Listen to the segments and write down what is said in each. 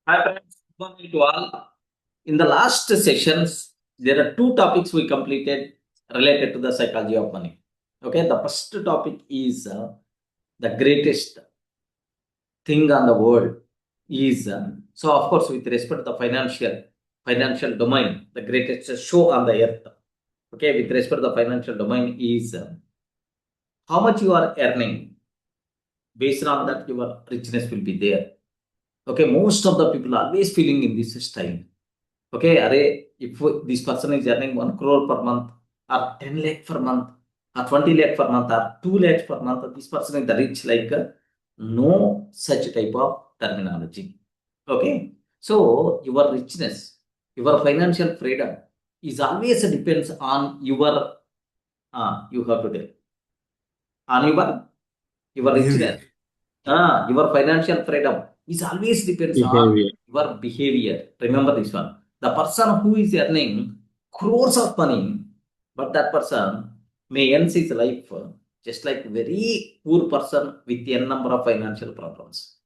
Hi friends, good morning to all. In the last sessions, there are two topics we completed related to the psychology of money. Okay, the first topic is the greatest thing on the world is so of course with respect to the financial domain, the greatest show on the earth. Okay, with respect to the financial domain is how much you are earning. Based on that, your richness will be there. Okay, most of the people are always feeling in this style. Okay, array, if this person is earning 1 crore per month, or 10 lakh per month, or 20 lakh per month, or 2 lakhs per month, this person is the rich, like no such type of terminology. Okay, so your richness, your financial freedom is always depends on your, you have to tell, on your Behavior. richness. Your financial freedom is always depends on Behavior. your behavior. Remember this one. The person who is earning crores of money, but that person may end his life just like very poor person with a number of financial problems.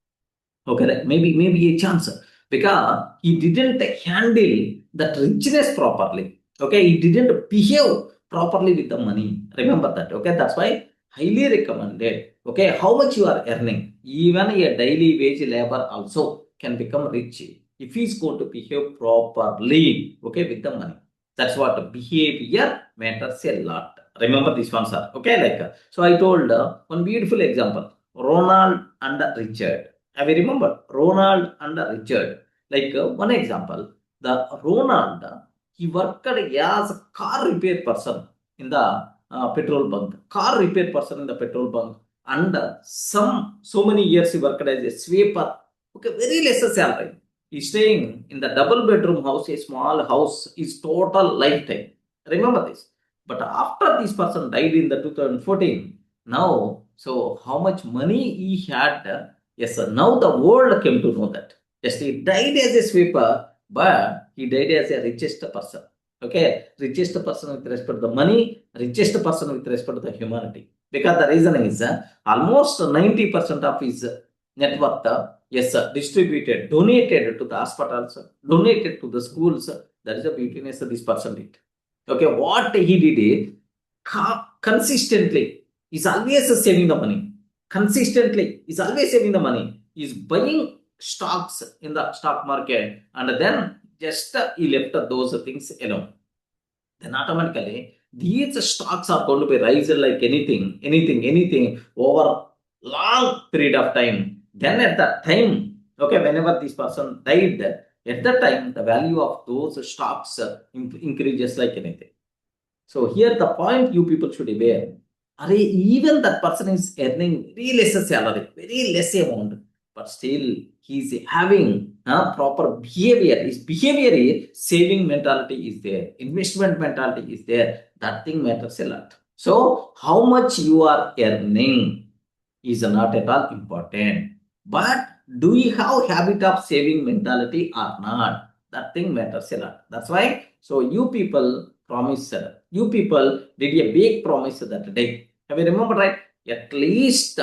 Okay, maybe a chance because he didn't handle that richness properly. Okay, he didn't behave properly with the money. Remember that. Okay, that's why highly recommended. Okay, how much you are earning, even a daily wage labor also can become rich if he's going to behave properly. Okay, with the money. That's what behavior matters a lot. Remember this one, sir. Okay, like so I told one beautiful example, Ronald and Richard. Have you remembered Ronald and Richard? Like one example, the Ronald, he worked as a car repair person in the petrol bunk. Car repair person in the petrol bunk, and so many years he worked as a sweeper. Okay, very less salary. He's staying in the double bedroom house, a small house, his total lifetime. Remember this. But after this person died in the 2014, now, so how much money he had? Yes, sir. Now the world came to know that. Yes, he died as a sweeper, but he died as a richest person. Okay, richest person with respect to the money, richest person with respect to the humanity. Because the reason is almost 90% of his net worth, yes, sir, distributed, donated to the hospitals, donated to the schools. That is the beautiness of this person did. Okay, what he did is consistently, he's always saving the money. Consistently, he's always saving the money. He's buying stocks in the stock market, and then just he left those things alone. Then automatically these stocks are going to be rising like anything over long period of time. Then at that time, okay, whenever this person died, at that time the value of those stocks increases like anything. So here the point you people should be aware. Even that person is earning very less salary, very less amount, but still he's having proper behavior. His behavior is saving mentality is there, investment mentality is there. That thing matters a lot. So how much you are earning is not at all important. But do you have habit of saving mentality or not? That thing matters a lot. That's why. So you people promised, you people did a big promise that day. Have you remembered, right? At least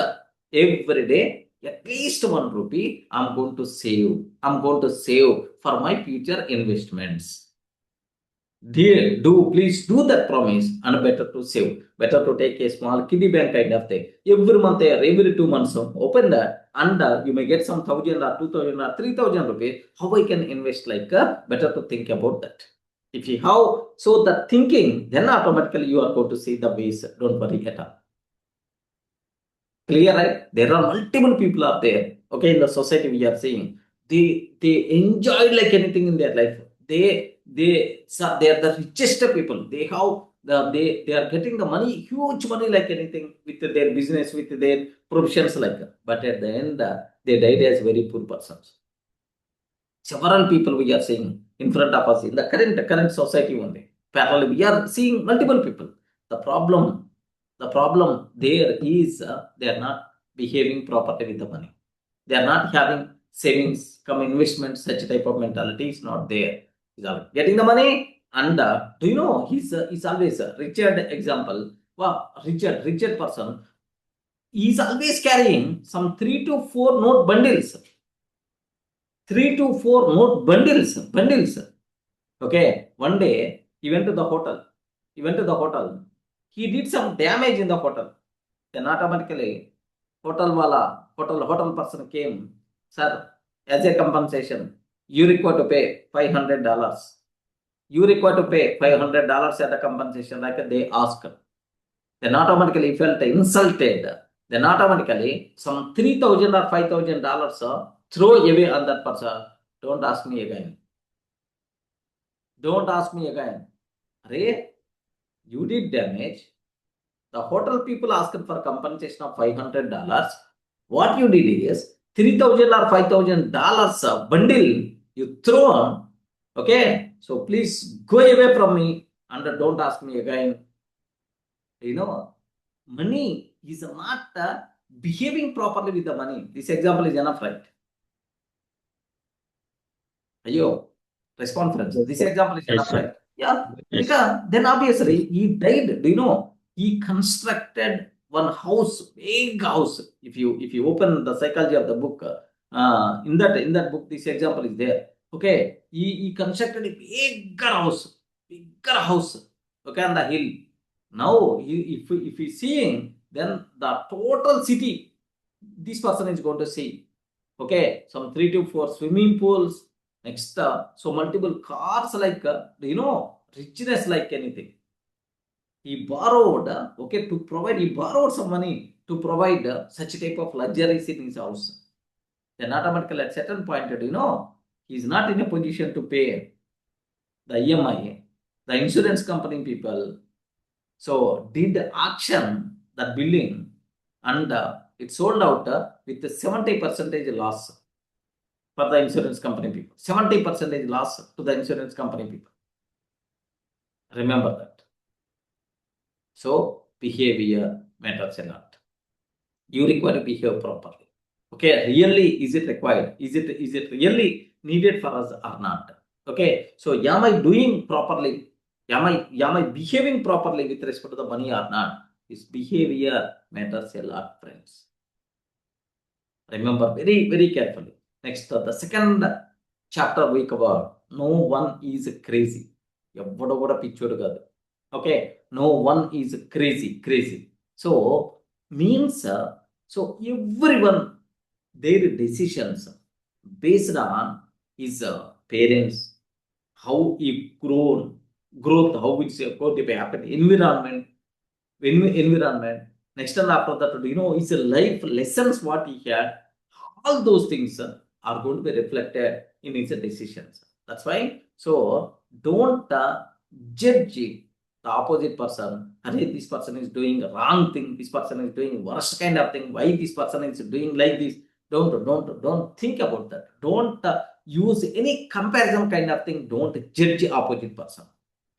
every day, at least 1 rupee, I'm going to save. I'm going to save for my future investments. Dear, please do that promise, and better to save. Better to take a small kiddie bank kind of thing. Every month or every 2 months, open that, and you may get some 1,000 or 2,000 or 3,000 rupees. How I can invest like better to think about that. If you have so the thinking, then automatically you are going to see the ways. Don't worry at all. Clear, right? There are multiple people out there. Okay, in the society we are seeing, they enjoy like anything in their life. They are the richest people. They are getting the money, huge money like anything with their business, with their professions like that. But at the end, they died as very poor persons. Several people we are seeing in front of us in the current society only. Parallel, we are seeing multiple people. The problem there is they are not behaving properly with the money. They are not having savings come investment. Such type of mentality is not there. He's always getting the money, and do you know he's always Richard example. Wow, Richard person, he's always carrying some 3 to 4 note bundles. 3 to 4 note bundles. Okay, one day he went to the hotel. He did some damage in the hotel. Then automatically, hotel person came, sir, as a compensation, you require to pay $500. You require to pay $500 as a compensation, like they asked. Then automatically he felt insulted. Then automatically some $3,000 or $5,000 throw away on that person. Don't ask me again. Ray, you did damage. The hotel people asked for compensation of $500. What you did is $3,000 or $5,000 bundle you throw on. Okay, so please go away from me and don't ask me again. Money is not behaving properly with the money. This example is enough, right? Respond, friends. This example is enough, right? Yeah, because then obviously he died. He constructed one house, big house. If you open the psychology of the book, in that book, this example is there. Okay, he constructed a bigger house, okay, on the hill. Now, if he's seeing, then the total city, this person is going to see. Okay, some 3 to 4 swimming pools. Next, so multiple cars, like, richness like anything. He borrowed, he borrowed some money to provide such type of luxuries in his house. Then automatically at certain point, he's not in a position to pay the EMI, the insurance company people. So did auction that building, and it sold out with a 70% loss for the insurance company people. 70% loss to the insurance company people. Remember that. So behavior matters a lot. You require to behave properly. Okay, really, is it required? Is it really needed for us or not? Okay, so am I doing properly? Am I behaving properly with respect to the money or not? This behavior matters a lot, friends. Remember very, very carefully. Next, the second chapter we cover. No one is crazy. Okay, no one is crazy. So means so everyone, their decisions based on his parents, how he growth, how it's going to happen, environment. Next, and after that, his life lessons what he had. All those things are going to be reflected in his decisions. That's why. So don't judge the opposite person. This person is doing wrong thing. This person is doing worst kind of thing. Why this person is doing like this? Don't think about that. Don't use any comparison kind of thing. Don't judge the opposite person.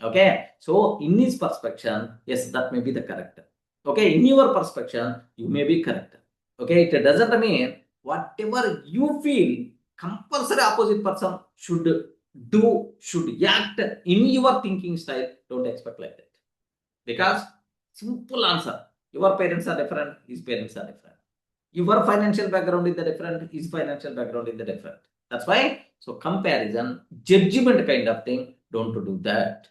Okay. So in his perspective, yes, that may be the correct. Okay. In your perspective, you may be correct. Okay. It doesn't mean whatever you feel, compulsory opposite person should act in your thinking style. Don't expect like that. Because simple answer, your parents are different, his parents are different. Your financial background is different, his financial background is different. That's why, so comparison, judgment kind of thing, don't do that.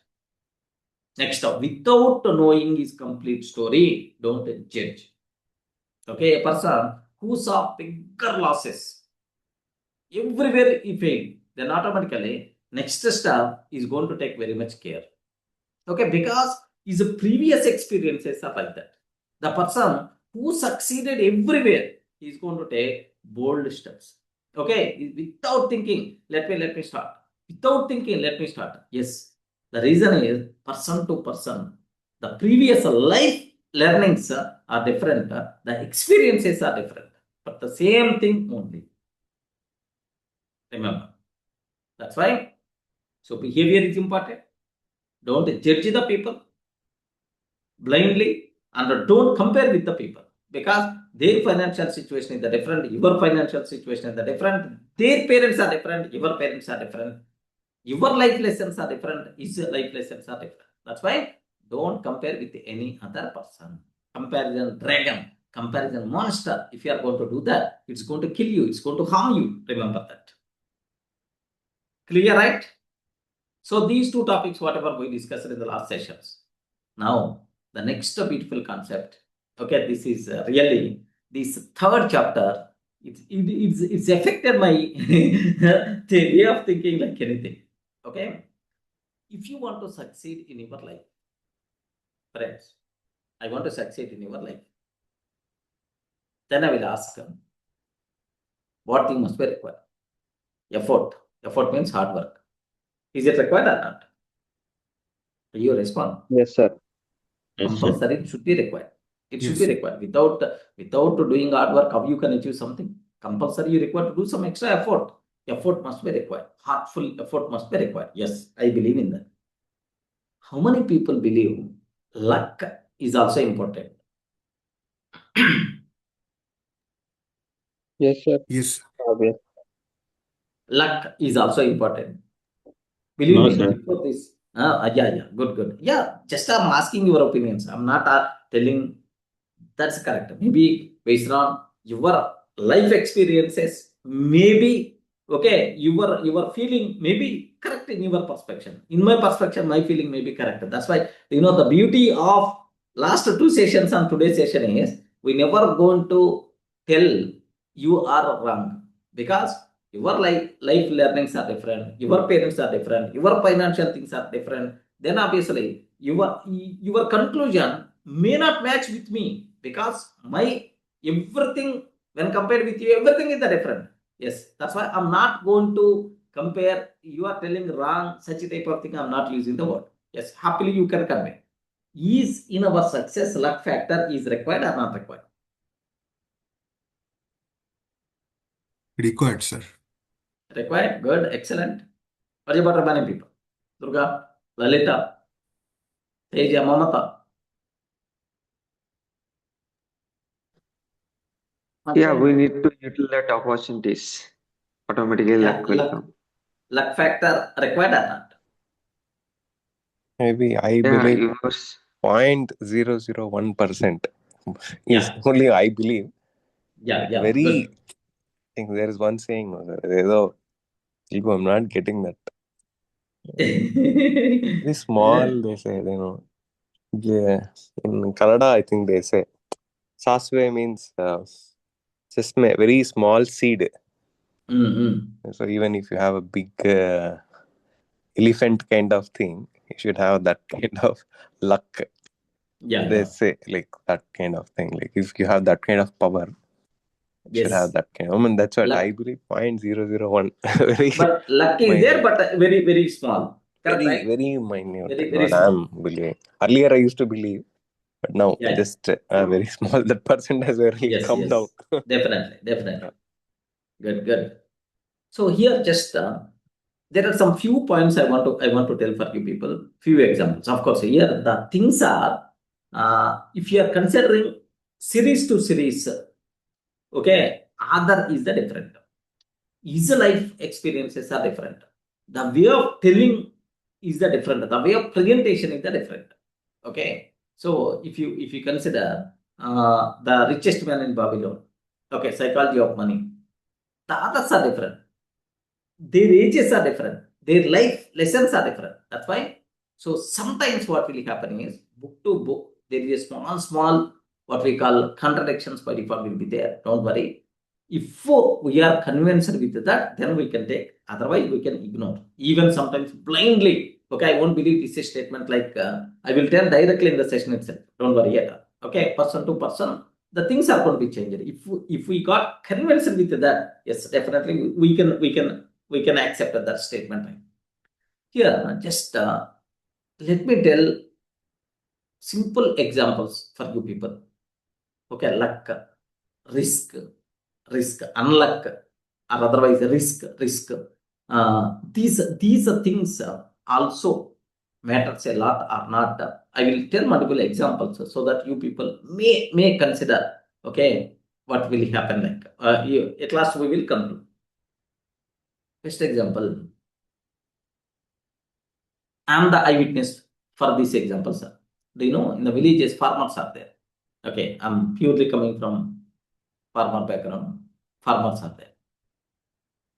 Next up, without knowing his complete story, don't judge. Okay, a person who saw bigger losses, everywhere he failed, then automatically next step is going to take very much care. Okay, because his previous experiences are like that. The person who succeeded everywhere is going to take bold steps. Okay, without thinking, let me start. Without thinking, let me start. Yes, the reason is person to person. The previous life learnings are different. The experiences are different, but the same thing only. Remember. That's why. So behavior is important. Don't judge the people blindly, and don't compare with the people, because their financial situation is different, your financial situation is different, their parents are different, your parents are different, your life lessons are different, his life lessons are different. That's why don't compare with any other person. Comparison dragon, comparison monster. If you are going to do that, it's going to kill you, it's going to harm you. Remember that. Clear, right? So these two topics, whatever we discussed in the last sessions. Now, the next beautiful concept. Okay, this is really this third chapter. It's affected my the way of thinking like anything. Okay, if you want to succeed in your life, friends, I want to succeed in your life. Then I will ask them, what thing must be required? Effort. Effort means hard work. Is it required or not? You respond. Yes, sir. Compulsory, it should be required. It should Yes. be required. Without doing hard work, how you can achieve something? Compulsory, you require to do some extra effort. Effort must be required. Heartful effort must be required. Yes, I believe in that. How many people believe luck is also important? Yes, sir. Yes. Obvious. Luck is also important. Believe No, me, sir. before this, yeah, good. Yeah, just I'm asking your opinions. I'm not telling that's correct. Maybe based on your life experiences, maybe okay, your feeling may be correct in your perspective. In my perspective, my feeling may be correct. That's why the beauty of last two sessions and today's session is we never going to tell you are wrong because your life learnings are different, your parents are different, your financial things are different. Then obviously your conclusion may not match with me because my everything when compared with you, everything is different. Yes, that's why I'm not going to compare. You are telling wrong, such a type of thing. I'm not using the word. Yes, happily you can convey. Is in our success luck factor is required or not required? Required, sir. Required. Good. Excellent. What about remaining people? Durga, Lalita, Teja, Mamata. Yeah, we need to utilize opportunities. Automatically Yeah, luck will come. luck factor required or not? Maybe I Yeah, believe you must. 0.001% is Yeah. only I believe. Yeah. Very, Good. I think there is one saying, I'm not getting that. Very small, they say, Yeah, in Kannada, I think they say, Saswe means just very small seed. So even if you have a big elephant kind of thing, you should have that kind of luck. Yeah. They say like that kind of thing. Like if you have that kind of power, you should have Yes. that kind. I mean, that's what I Luck. believe. 0.001. Very But luck is there, minute. but very small. Correct, right? Very minute. Very What I'm small. believing. Earlier I used to believe, but now Yeah. just very small. That percent has really come down. Definitely. Good. So here just there are some few points I want to tell for you people. Few examples. Of course, here the things are if you are considering series to series, okay, other is the different. His life experiences are different. The way of telling is the different. The way of presentation is the different. Okay. So if you consider the richest man in Babylon, okay, psychology of money, the others are different. Their ages are different. Their life lessons are different. That's why. So sometimes what will happen is book to book, there is a small what we call contradictions by default will be there. Don't worry. If we are convinced with that, then we can take. Otherwise, we can ignore. Even sometimes blindly. Okay, I won't believe this statement like I will tell directly in the session itself. Don't worry yet. Okay, person to person, the things are going to be changed. If we got convinced with that, yes, definitely we can accept that statement. Here, just let me tell simple examples for you people. Okay, luck, risk, unluck, or otherwise risk. These things also matters a lot or not. I will tell multiple examples so that you people may consider. Okay, what will happen like? At last we will conclude. Best example. I am the eyewitness for this example, sir. Do you know in the villages farmers are there? Okay, I'm purely coming from farmer background. Farmers are there.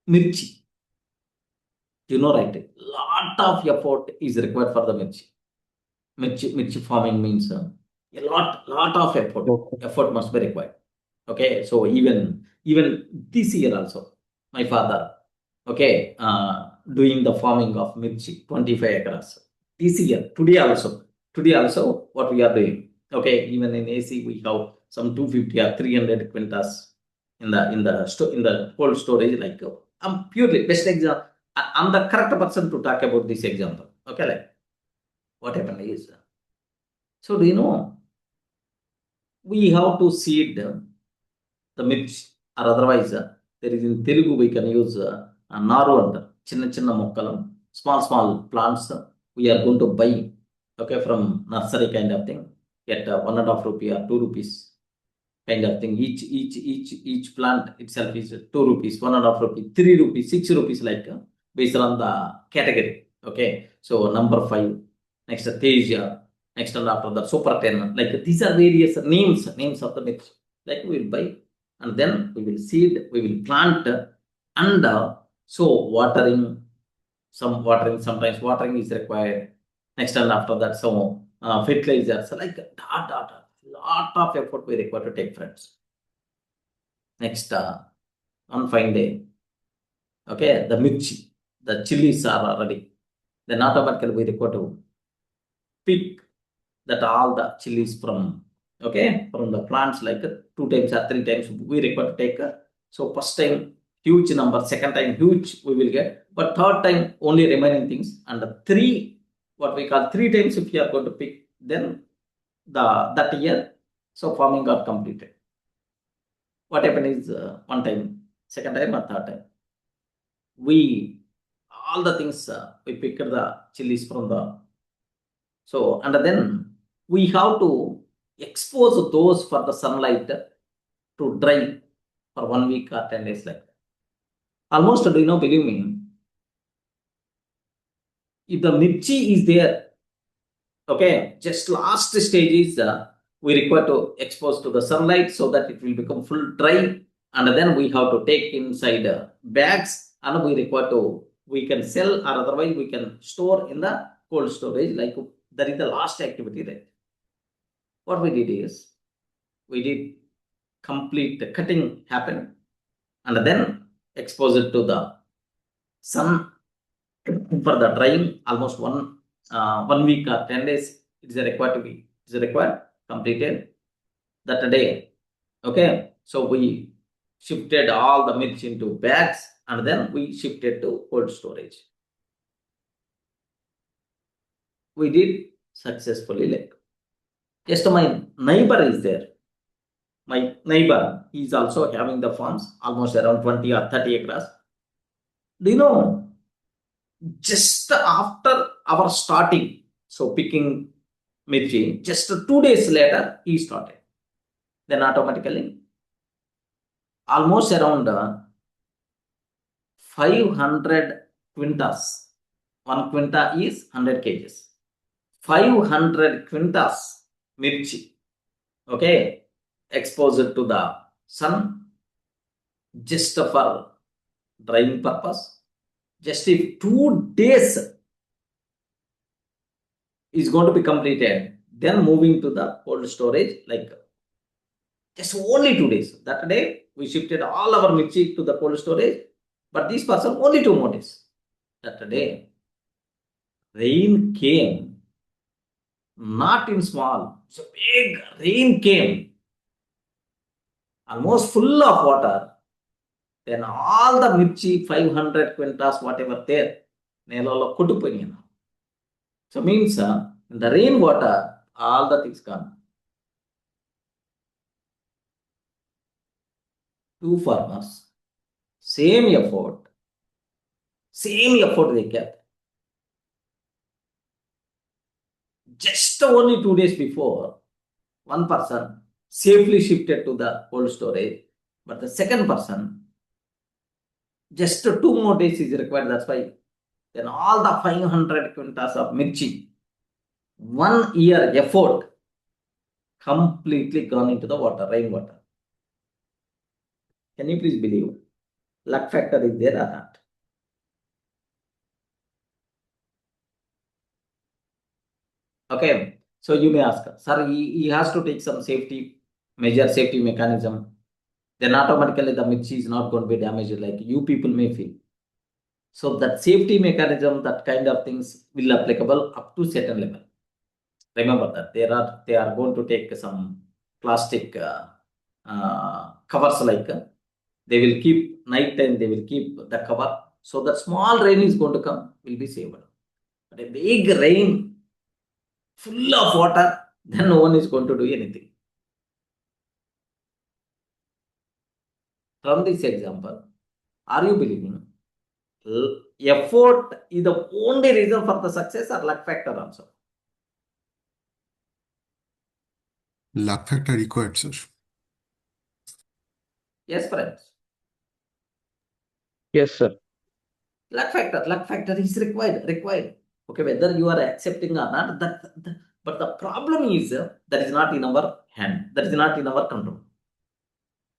Mirchi. You know, right? Lot of effort is required for the mirchi. Mirchi farming means a lot of effort. Okay. Effort must be required. Okay, so even this year also, my father, okay, doing the farming of mirchi, 25 acres. This year, today also, what we are doing. Okay, even in AC we have some 250 or 300 quintas in the cold storage. Like I'm purely best example. I'm the correct person to talk about this example. Okay, like what happened is, so do you know we have to seed the mirchi, or otherwise there is in Telugu we can use naru and chinna mokkalu, small plants we are going to buy, okay, from nursery kind of thing at 1.5 rupee or 2 rupees kind of thing. Each plant itself is 2 rupees, 1.5 rupee, 3 rupees, 6 rupees, like based on the category. Okay, so number 5, next Teja, next and after that Super 10. Like these are various names of the mix. Like we will buy and then we will seed, we will plant, and so watering, sometimes watering is required. Next and after that, so fertilizers, like lot of effort we require to take, friends. Next, on fine day, okay, the mirchi, the chilies are ready. Then automatically we require to pick that all the chilies from, okay, from the plants, like 2 times or 3 times we require to take. So first time huge number, second time huge we will get, but third time only remaining things, and the 3, what we call 3 times if you are going to pick, then that year, so farming got completed. What happened is, one time, second time or third time, we all the things we picked the chilies from the, so, and then we have to expose those for the sunlight to dry for 1 week or 10 days, like that. Almost, do you know, believe me, if the mirchi is there, okay, just last stage is we require to expose to the sunlight so that it will become full dry, and then we have to take inside bags, and we can sell, or otherwise we can store in the cold storage. Like that is the last activity, right? What we did is, we did complete cutting happen, and then expose it to the sun for the drying, almost 1 week or 10 days it is required completed that day. Okay, so we shifted all the mirchi into bags, and then we shifted to cold storage. We did successfully. Like just my neighbor is there. My neighbor, he is also having the farms, almost around 20 or 30 acres. Do you know, just after our starting, so picking mirchi, just 2 days later he started. Then automatically almost around 500 quintas. 1 quinta is 100 kgs. 500 quintas mirchi, okay, exposed to the sun just for drying purpose. Just if 2 days is going to be completed, then moving to the cold storage, like just only 2 days. That day we shifted all our mirchi to the cold storage, but this person only 2 more days. That day rain came, not in small, so big rain came, almost full of water. Then all the mirchi, 500 quintas, whatever there, nelalo kuttupoyinayi. So means in the rain water, all the things gone. 2 farmers, same effort they kept. Just only 2 days before, one person safely shifted to the cold storage, but the second person, just 2 more days is required. That's why then all the 500 quintas of mirchi, 1 year effort completely gone into the water, rainwater. Can you please believe? Luck factor is there or not? Okay, so you may ask, sir, he has to take some safety measure, safety mechanism. Then automatically the mirchi is not going to be damaged like you people may feel. So that safety mechanism, that kind of things will applicable up to certain level. Remember that they are going to take some plastic covers like they will keep night time, they will keep the cover so that small rain is going to come will be saved. But a big rain full of water, then no one is going to do anything. From this example, are you believing effort is the only reason for the success or luck factor also? Luck factor required, sir. Yes, friends. Yes, sir. Luck factor is required. Okay, whether you are accepting or not, but the problem is that is not in our hand. That is not in our control.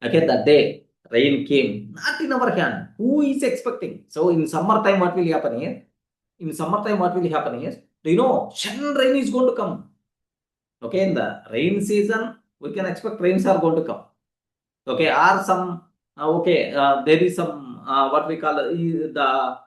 Okay, that day rain came, not in our hand. Who is expecting? So in summertime, what will happen here? In summertime, what will happen is, do you know, sudden rain is going to come. Okay, in the rain season, we can expect rains are going to come. Okay, or some, there is some, what we call the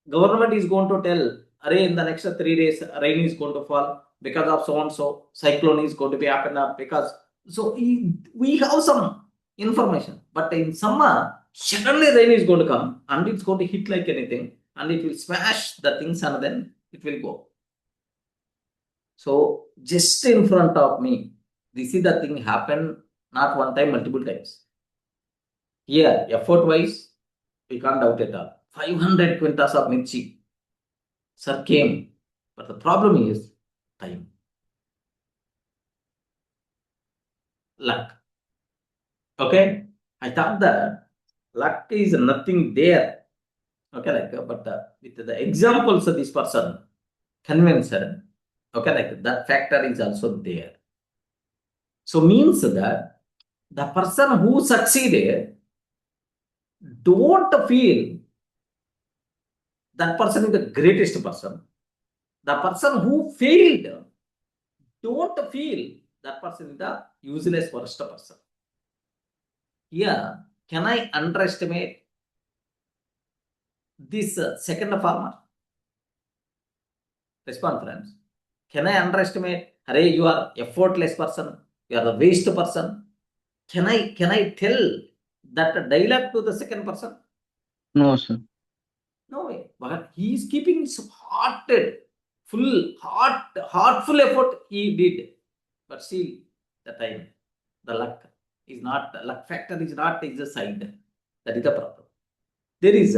government is going to tell, array in the next 3 days, rain is going to fall because of so and so, cyclone is going to be happening because, so we have some information, but in summer, suddenly rain is going to come and it's going to hit like anything and it will smash the things and then it will go. So just in front of me, this is the thing happened not one time, multiple times. Here, effort wise, we can't doubt it all. 500 quintals of mirchi, sir, came. But the problem is time. Luck. Okay? I thought that luck is nothing there. Okay, like, but with the examples of this person, convinced, okay, like that factor is also there. So means that the person who succeeded, don't feel that person is the greatest person. The person who failed, don't feel that person is the useless worst person. Here, can I underestimate this second farmer? Respond, friends. Can I underestimate? Hare, you are effortless person. You are the waste person. Can I tell that dialogue to the second person? No, sir. No way. But he is keeping his heartful effort he did. But still, the time, the luck is not, the luck factor is not his side. That is the problem. There is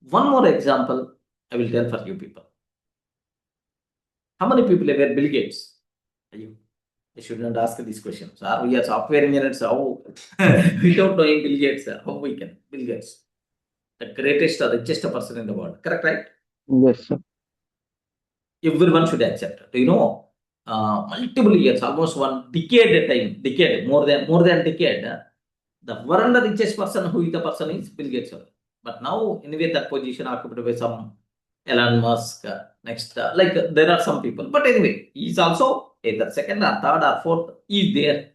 one more example I will tell for you people. How many people are Bill Gates? You. I should not ask these questions. We are software engineers. How without knowing Bill Gates, how we can? Bill Gates, the greatest or richest person in the world. Correct, right? Yes, sir. Everyone should accept. Do you know? Multiple years, almost 1 decade, more than decade. The world richest person, who is the person is Bill Gates. But now, anyway, that position occupied by some Elon Musk. Next, like there are some people. But anyway, he is also either second or third or fourth. He is there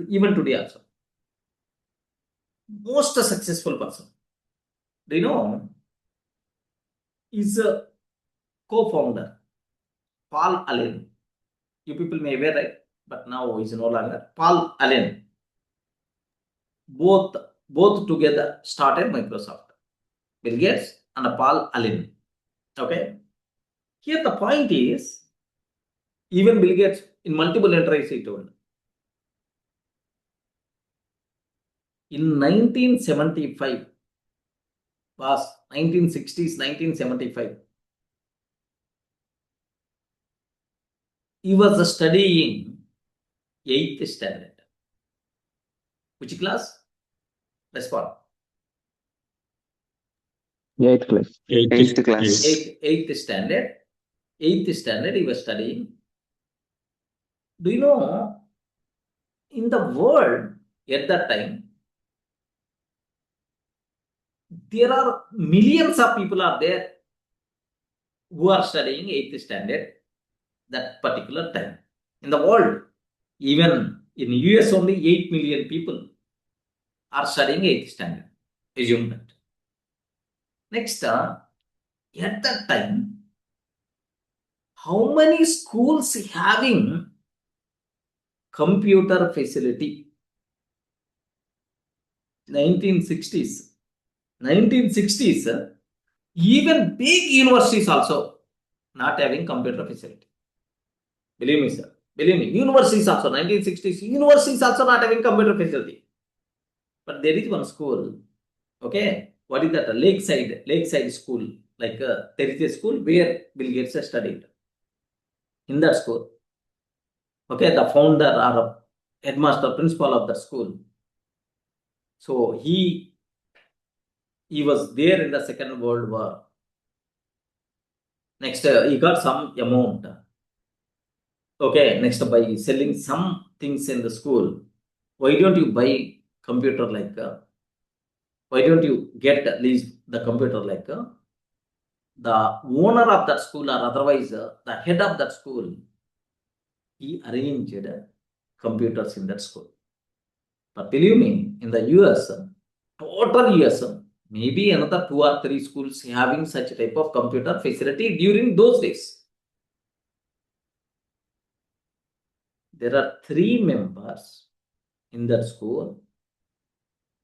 even today also. Most successful person. Do you know? Is a co-founder, Paul Allen. You people may be aware, right? But now he is no longer. Paul Allen. Both together started Microsoft. Bill Gates and Paul Allen. Okay. Here the point is, even Bill Gates in multiple interviews he told, in 1975, was 1960s, 1975, he was studying 8th standard. Which class? Respond. 8th class. 8th class. 8th standard. 8th standard he was studying. Do you know, in the world at that time, there are millions of people are there who are studying 8th standard. that particular time. In the world, even in US only 8 million people are studying 8th standard. Assume that. Next, at that time, how many schools having computer facility? 1960s. 1960s, even big universities also not having computer facility. Believe me, sir. Believe me, universities also, 1960s, universities also not having computer facility. But there is one school, okay? What is that? Lakeside school. Like there is a school where Bill Gates has studied. In that school, okay, the founder or headmaster, principal of the school. So he was there in the Second World War. Next, he got some amount. Okay, next, by selling some things in the school, why don't you buy computer like, why don't you get at least the computer like the owner of that school or otherwise the head of that school, he arranged computers in that school. But believe me, in the US, total US, maybe another 2 or 3 schools having such type of computer facility during those days. There are 3 members in that school.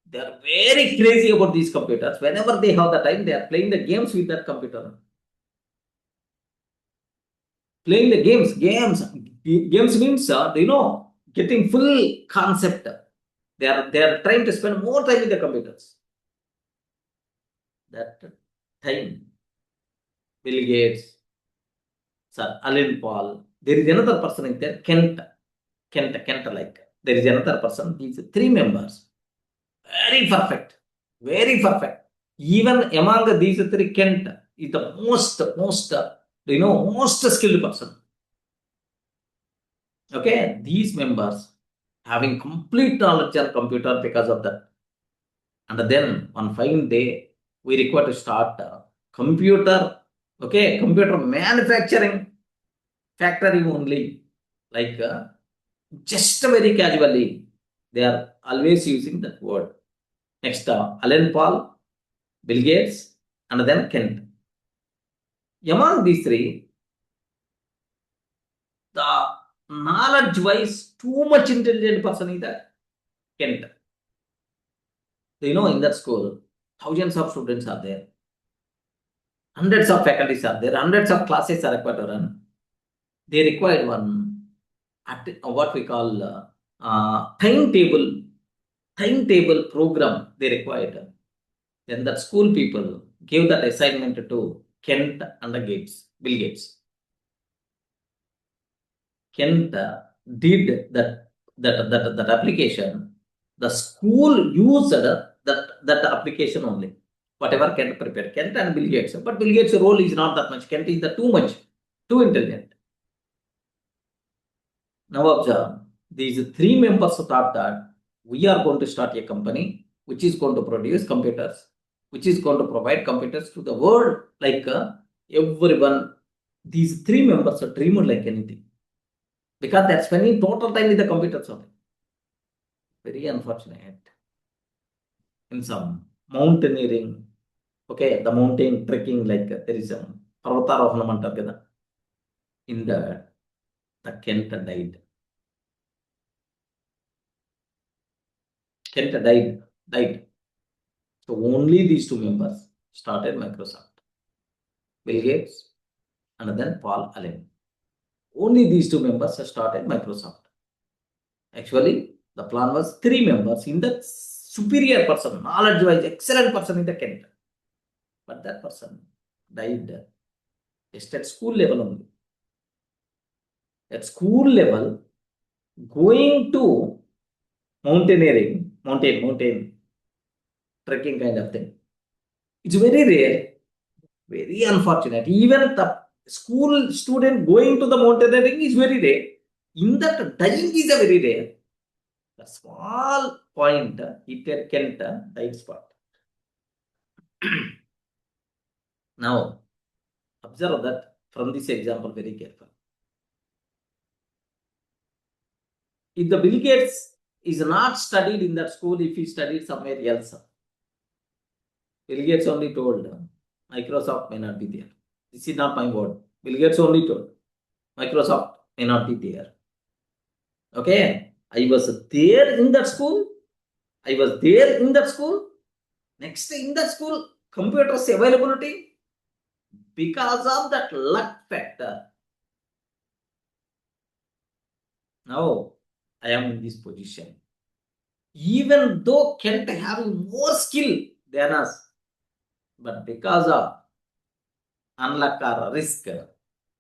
They are very crazy about these computers. Whenever they have the time, they are playing the games with that computer. Playing the games. Games means, getting full concept. They are trying to spend more time with the computers. That time, Bill Gates, Sir Alan Paul, there is another person in there, Kent, like. There is another person. These 3 members. Very perfect. Very perfect. Even among these 3, Kent is the most skilled person. Okay, these members having complete knowledge on computer because of that. And then one fine day, we require to start computer manufacturing factory only. Like just very casually, they are always using that word. Next, Alan Paul, Bill Gates, and then Kent. Among these 3, the knowledge-wise, too much intelligent person is that Kent. In that school, thousands of students are there. Hundreds of faculties are there. Hundreds of classes are required to run. They require one, what we call timetable program they required. Then that school people gave that assignment to Kent and Bill Gates. Kent did that application. The school used that application only. Whatever Kent prepared, Kent and Bill Gates. But Bill Gates' role is not that much. Kent is too intelligent. Now observe, these 3 members thought that we are going to start a company which is going to produce computers, which is going to provide computers to the world, like everyone. These 3 members are dreaming like anything. Because they're spending total time with the computers only. Very unfortunate. In some mountaineering, okay, the mountain trekking, like there is some Parvatarohanam antaru kada. In the Kent died. Kent died. So only these 2 members started Microsoft. Bill Gates and then Paul Allen. Only these 2 members started Microsoft. Actually, the plan was 3 members in the superior person, knowledge-wise, excellent person in the Kent. But that person died just at school level only. At school level, going to mountaineering, mountain trekking kind of thing. It's very rare, very unfortunate. Even the school student going to the mountaineering is very rare. In that, dying is a very rare. The small point, it Kent died spot. Now, observe that from this example very carefully. if the Bill Gates is not studied in that school, if he studied somewhere else, Bill Gates only told Microsoft may not be there. This is not my word. Bill Gates only told Microsoft may not be there. Okay, I was there in that school. Next in that school, computers availability, because of that luck factor. Now I am in this position. Even though Kent having more skill than us, but because of unluck or risk,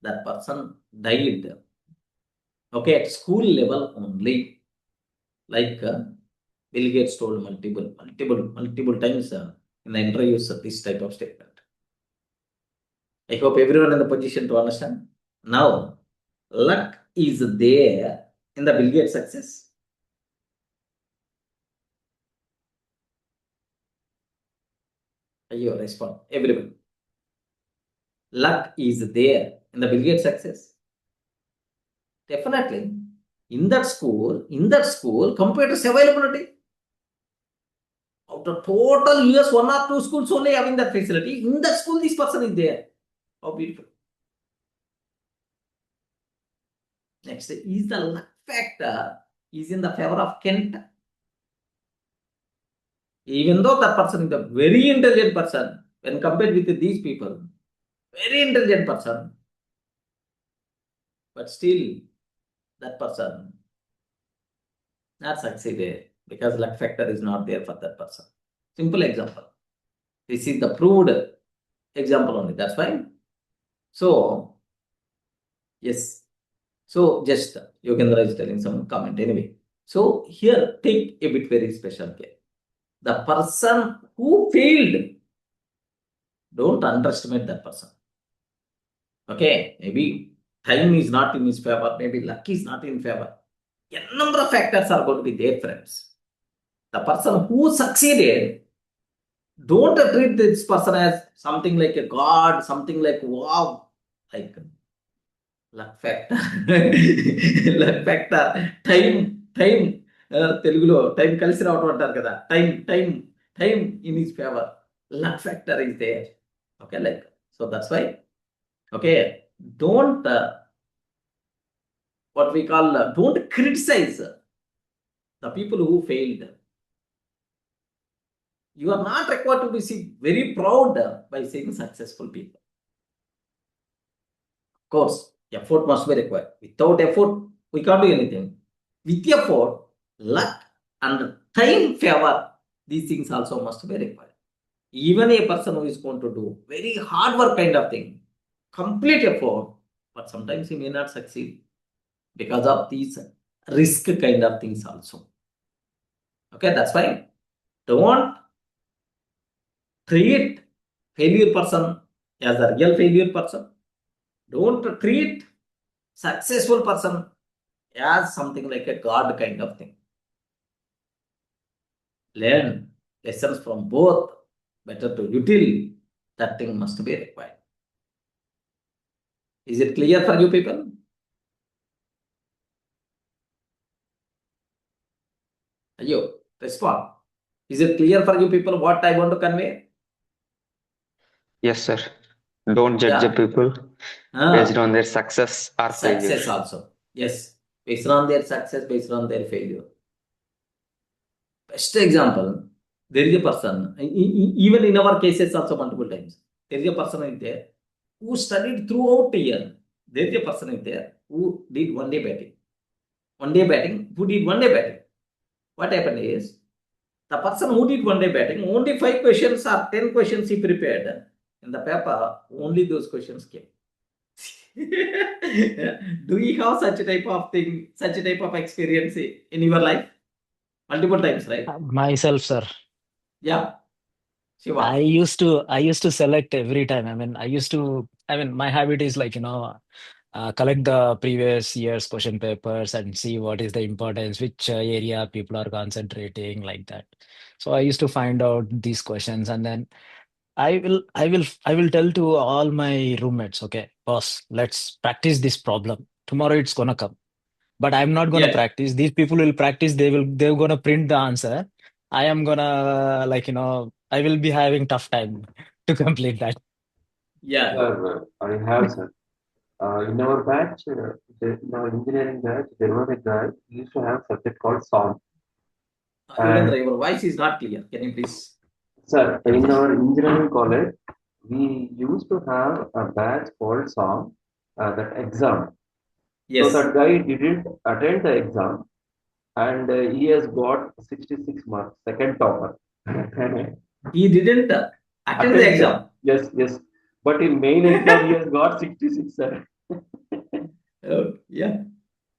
that person died. Okay, at school level only. Like Bill Gates told multiple times in the interviews this type of statement. I hope everyone in the position to understand. Now, luck is there in the Bill Gates success. You respond, everyone. Luck is there in the Bill Gates success. Definitely. In that school, computers availability. Out of total US, 1 or 2 schools only having that facility. In that school, this person is there. How beautiful. Next, is the luck factor is in the favor of Kent. Even though that person is a very intelligent person, when compared with these people, very intelligent person, but still that person not succeeded because luck factor is not there for that person. Simple example. This is the proved example only. That's fine. So, yes. So, just Yogendra is telling some comment anyway. So, here take a bit very special care. The person who failed, don't underestimate that person. Okay, maybe time is not in his favor, maybe luck is not in favor. A number of factors are going to be there, friends. The person who succeeded, don't treat this person as something like a god, something like wow, like luck factor. Luck factor. Time. తెలుగులో time కలిసి రావటం అంటారు కదా, time in his favour. Luck factor is there. Okay, like, so that's why, okay, don't what we call don't criticize the people who failed. You are not required to be very proud by saying successful people. Of course, effort must be required. Without effort, we can't do anything. With effort, luck and time favor, these things also must be required. Even a person who is going to do very hard work kind of thing, complete effort, but sometimes he may not succeed because of these risk kind of things also. Okay, that's why don't treat failure person as a real failure person. Don't treat successful person as something like a god kind of thing. Learn lessons from both. Better to util, that thing must be required. Is it clear for you people? Ayo, respond. Is it clear for you people what I want to convey? Yes, sir. Don't judge the people based on their success or failure. Success also. Yes. Based on their success, based on their failure. Best example, there is a person, even in our cases also multiple times, there is a person in there who studied throughout the year. There is a person in there who did one day batting. What happened is, the person who did one day batting, only 5 questions or 10 questions he prepared. In the paper, only those questions came. Do you have such a type of thing, such a type of experience in your life? Multiple times, right? Myself, sir. Yeah. Shiva. I used to select every time. My habit is like, collect the previous year's question papers and see what is the importance, which area people are concentrating, like that. So I used to find out these questions, and then I will tell to all my roommates, okay, boss, let's practice this problem. Tomorrow it's gonna come. but I'm not gonna Yeah. practice. These people will practice. They're gonna print the answer. I am gonna I will be having tough time to complete that. Yeah. Sir, I have, sir. In our batch, in our engineering batch, there was a guy who used to have a subject called song. And Yudendra, your voice is not clear. Can you please? sir, in our engineering college, we used to have a batch called song, that exam. So Yes. that guy didn't attend the exam, and he has got 66 marks, second topper. He didn't attend the Attend, exam. yes, yes. But in main exam, he has got 66, sir. Oh, yeah.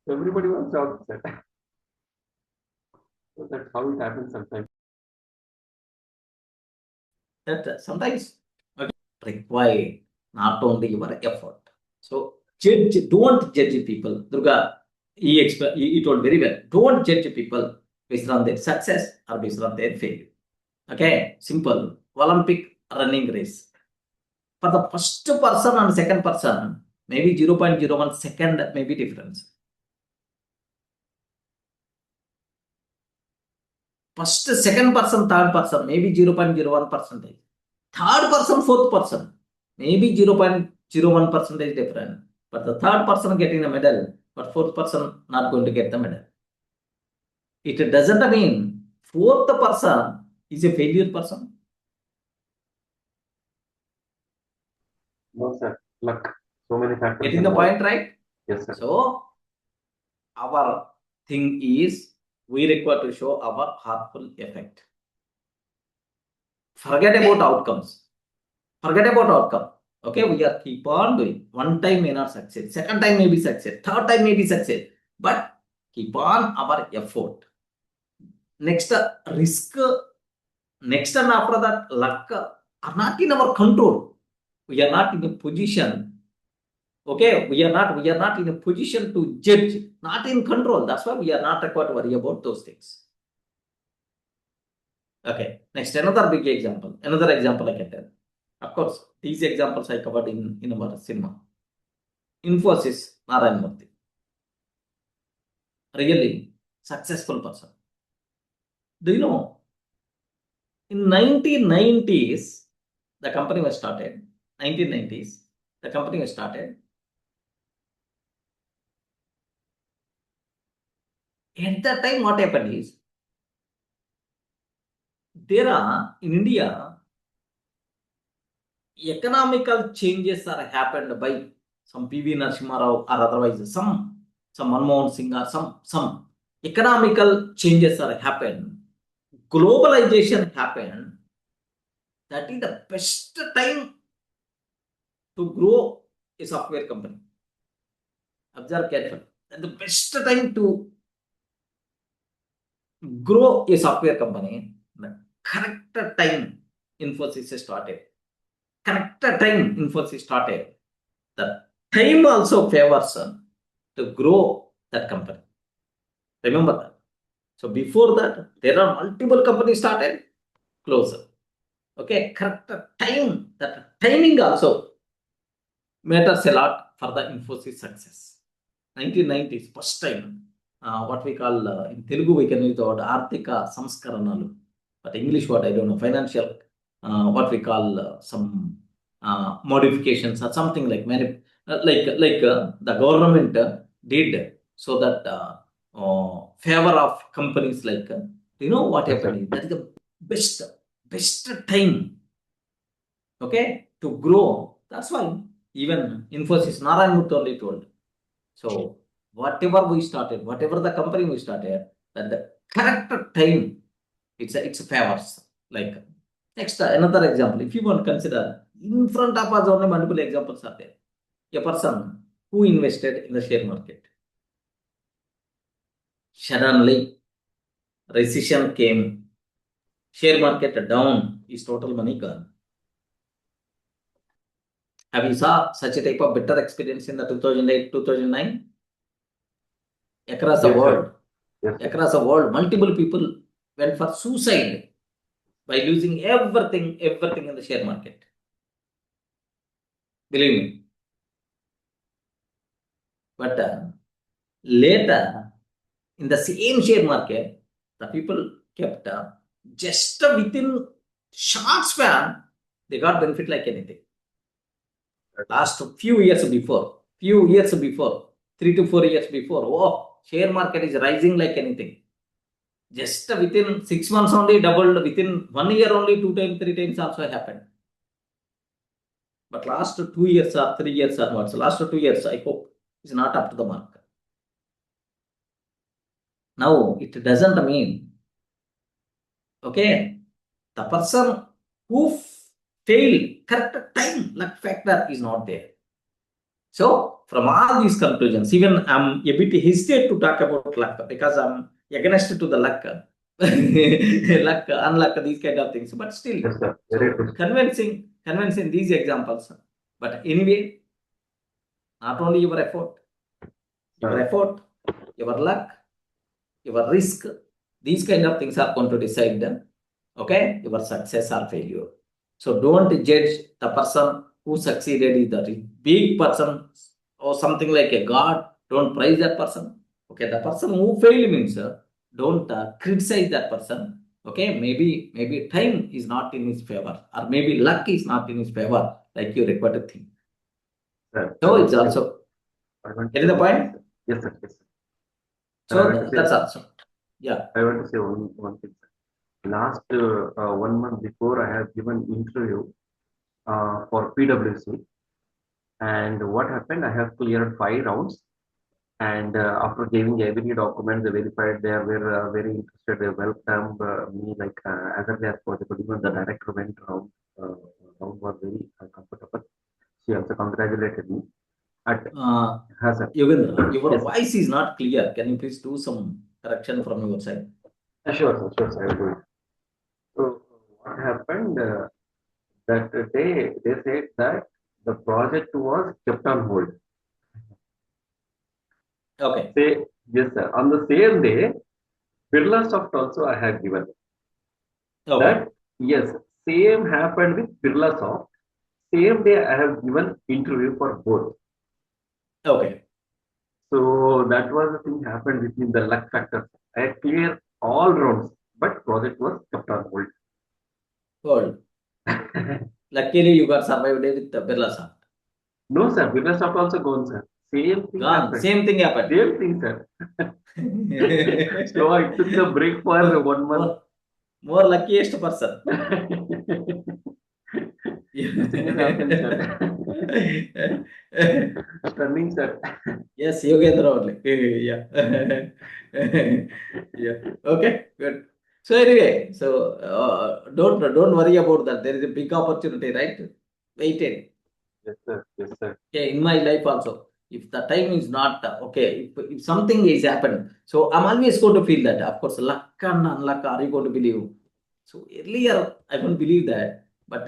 Everybody was shocked, sir. So that's how it happens sometimes. That sometimes require not only your effort. So don't judge people. Durga, he told very well. Don't judge people based on their success or based on their failure. Okay, simple. Olympic running race. For the first person and second person, maybe 0.01 second may be difference. First, second person, third person, maybe 0.01 percentage. Third person, fourth person, maybe 0.01 percentage different. But the third person getting a medal, but fourth person not going to get the medal. It doesn't mean fourth person is a failure person. No, sir. Luck. So many factors Getting the involved. point, right? Yes, sir. So, our thing is we require to show our harmful effect. Forget about outcomes. Forget about outcome. Okay, we are keep on doing. One time may not succeed. Second time may be succeed. Third time may be succeed. But keep on our effort. Next, risk. Next and after that, luck are not in our control. We are not in a position. Okay, we are not in a position to judge, not in control. That's why we are not required to worry about those things. Okay, next, another big example. Another example I can tell. Of course, these examples I covered in our cinema. Infosys, Narayan Murthy. Really successful person. Do you know, in 1990s, the company was started. 1990s, the company was started. At that time, what happened is, there are, in India, economical changes are happened by some PV Narasimha Rao or otherwise some Manmohan Singh or some economical changes are happened. Globalization happened. That is the best time to grow a software company. Observe carefully. And the best time to grow a software company, the correct time Infosys started. Correct time Infosys started. The time also favors to grow that company. Remember that. So before that, there are multiple companies started, closer. Okay, correct time. That timing also matters a lot for the Infosys success. 1990s, first time, what we call, in Telugu we can use the word Arthika Samskaranalu, but English word I don't know, financial, what we call some modifications or something like, the government did so that favor of companies like, you know what Yes, happened sir. is, that is the best time, okay, to grow. That's why even Infosys, Narayan Murthy only told. So whatever we started, whatever the company we started, that the correct time, it's favors. Like, next, another example, if you want to consider, in front of us only multiple examples are there. A person who invested in the share market, suddenly recession came, share market down, his total money gone. Have you saw such a type of better experience in the 2008, 2009? Across the Yes, sir. world, Yes, sir. across the world, multiple people went for suicide by losing everything in the share market. Believe me. But later, in the same share market, the people kept just within short span, they got benefit like anything. Last few years before, 3 to 4 years before, oh, share market is rising like anything. Just within 6 months only doubled, within 1 year only 2 times, 3 times also happened. But last 2 years or 3 years onwards, last 2 years, I hope, is not up to the mark. Now, it doesn't mean, okay, the person who failed, correct time, luck factor is not there. So, from all these conclusions, even I'm a bit hesitant to talk about luck because I'm against to the luck, luck, unluck, these kind of things. But still, Yes, sir. so Very good. convincing these examples. But anyway, not only your effort, your luck, your risk, these kind of things are going to decide, okay, your success or failure. So don't judge the person who succeeded is the big person or something like a god. Don't praise that person. Okay, the person who failed means don't criticize that person. Okay, maybe time is not in his favor, or maybe luck is not in his favor, like you required to think. Sir, So it's also getting the point. Yes, sir. Yes, sir. So that's also, yeah. I want to say one thing. Last 1 month before, I have given interview for PwC, and what happened? I have cleared 5 rounds, and after giving every document, they verified. They were very interested. They welcomed me like as early as possible. Even the director went round. Round was very comfortable. She also congratulated me. Yogendra, your Yes, voice is not clear. Can you please do some correction from your side? sure, sir. I will do it. So what happened? That day they said that the project was kept on hold. Okay. Yes, sir. On the same day, BirlaSoft also I have given. Okay. That yes, same happened with BirlaSoft. Same day I have given interview for both. Okay. So that was the thing happened with me, the luck factor. I cleared all rounds, but project was kept on hold. Hold. Luckily, you got survived with the BirlaSoft. No, sir. BirlaSoft also gone, sir. Same thing Gone. happened. Same thing happened. Same thing, sir. So I took a break for 1 month. More luckiest person. Things happen, sir. Stunning, sir. Yes, Yogendra only. Yeah. Yeah. Okay, good. So anyway, don't worry about that. There is a big opportunity, right? Waited. Yes, sir. Yes, sir. Okay, in my life also, if the time is not okay, if something is happened, so I'm always going to feel that. Of course, luck and unluck, are you going to believe? So earlier, I don't believe that, but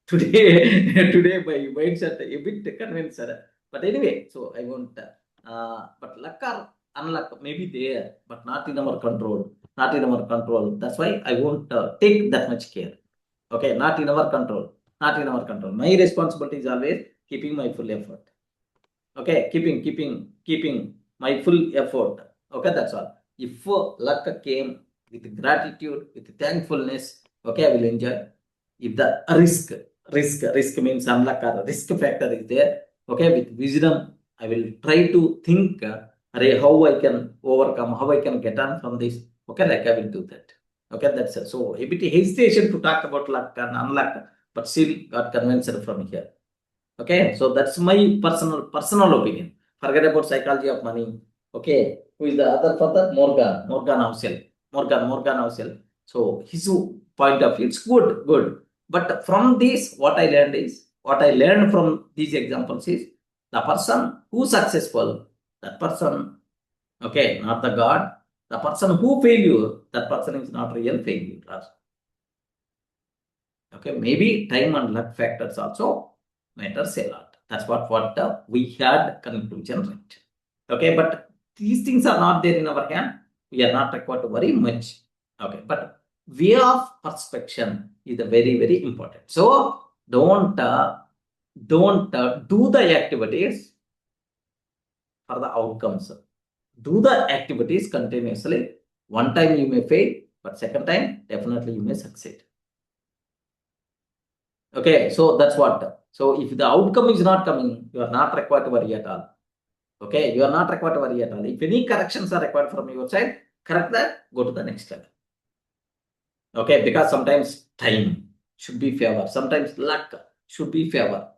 today my mindset a bit convinced. But anyway, so I won't. But luck or unluck may be there, but not in our control. Not in our control. That's why I won't take that much care. Okay, not in our control. Not in our control. My responsibility is always keeping my full effort. Okay, keeping my full effort. Okay, that's all. If luck came with gratitude, with thankfulness, okay, I will enjoy. If the risk means unluck or risk factor is there, okay, with wisdom, I will try to think how I can overcome, how I can get on from this. Okay, like I will do that. Okay, that's it. So a bit hesitation to talk about luck and unluck, but still got convinced from here. Okay, so that's my personal opinion. Forget about psychology of money. Okay, who is the other father? Morgan Housel. So his point of view, it's good. But from this, what I learned from these examples is the person who successful, that person, okay, not the God. The person who failure, that person is not real failure. Okay, maybe time and luck factors also matters a lot. That's what we had conclusion, right? Okay, but these things are not there in our hand. We are not required to worry much. Okay, but way of perspection is very important. So don't do the activities for the outcomes. Do the activities continuously. One time you may fail, but second time, definitely you may succeed. Okay, so that's what. So if the outcome is not coming, you are not required to worry at all. Okay, you are not required to worry at all. If any corrections are required from your side, correct that, go to the next level. Okay, because sometimes time should be favor, sometimes luck should be favor.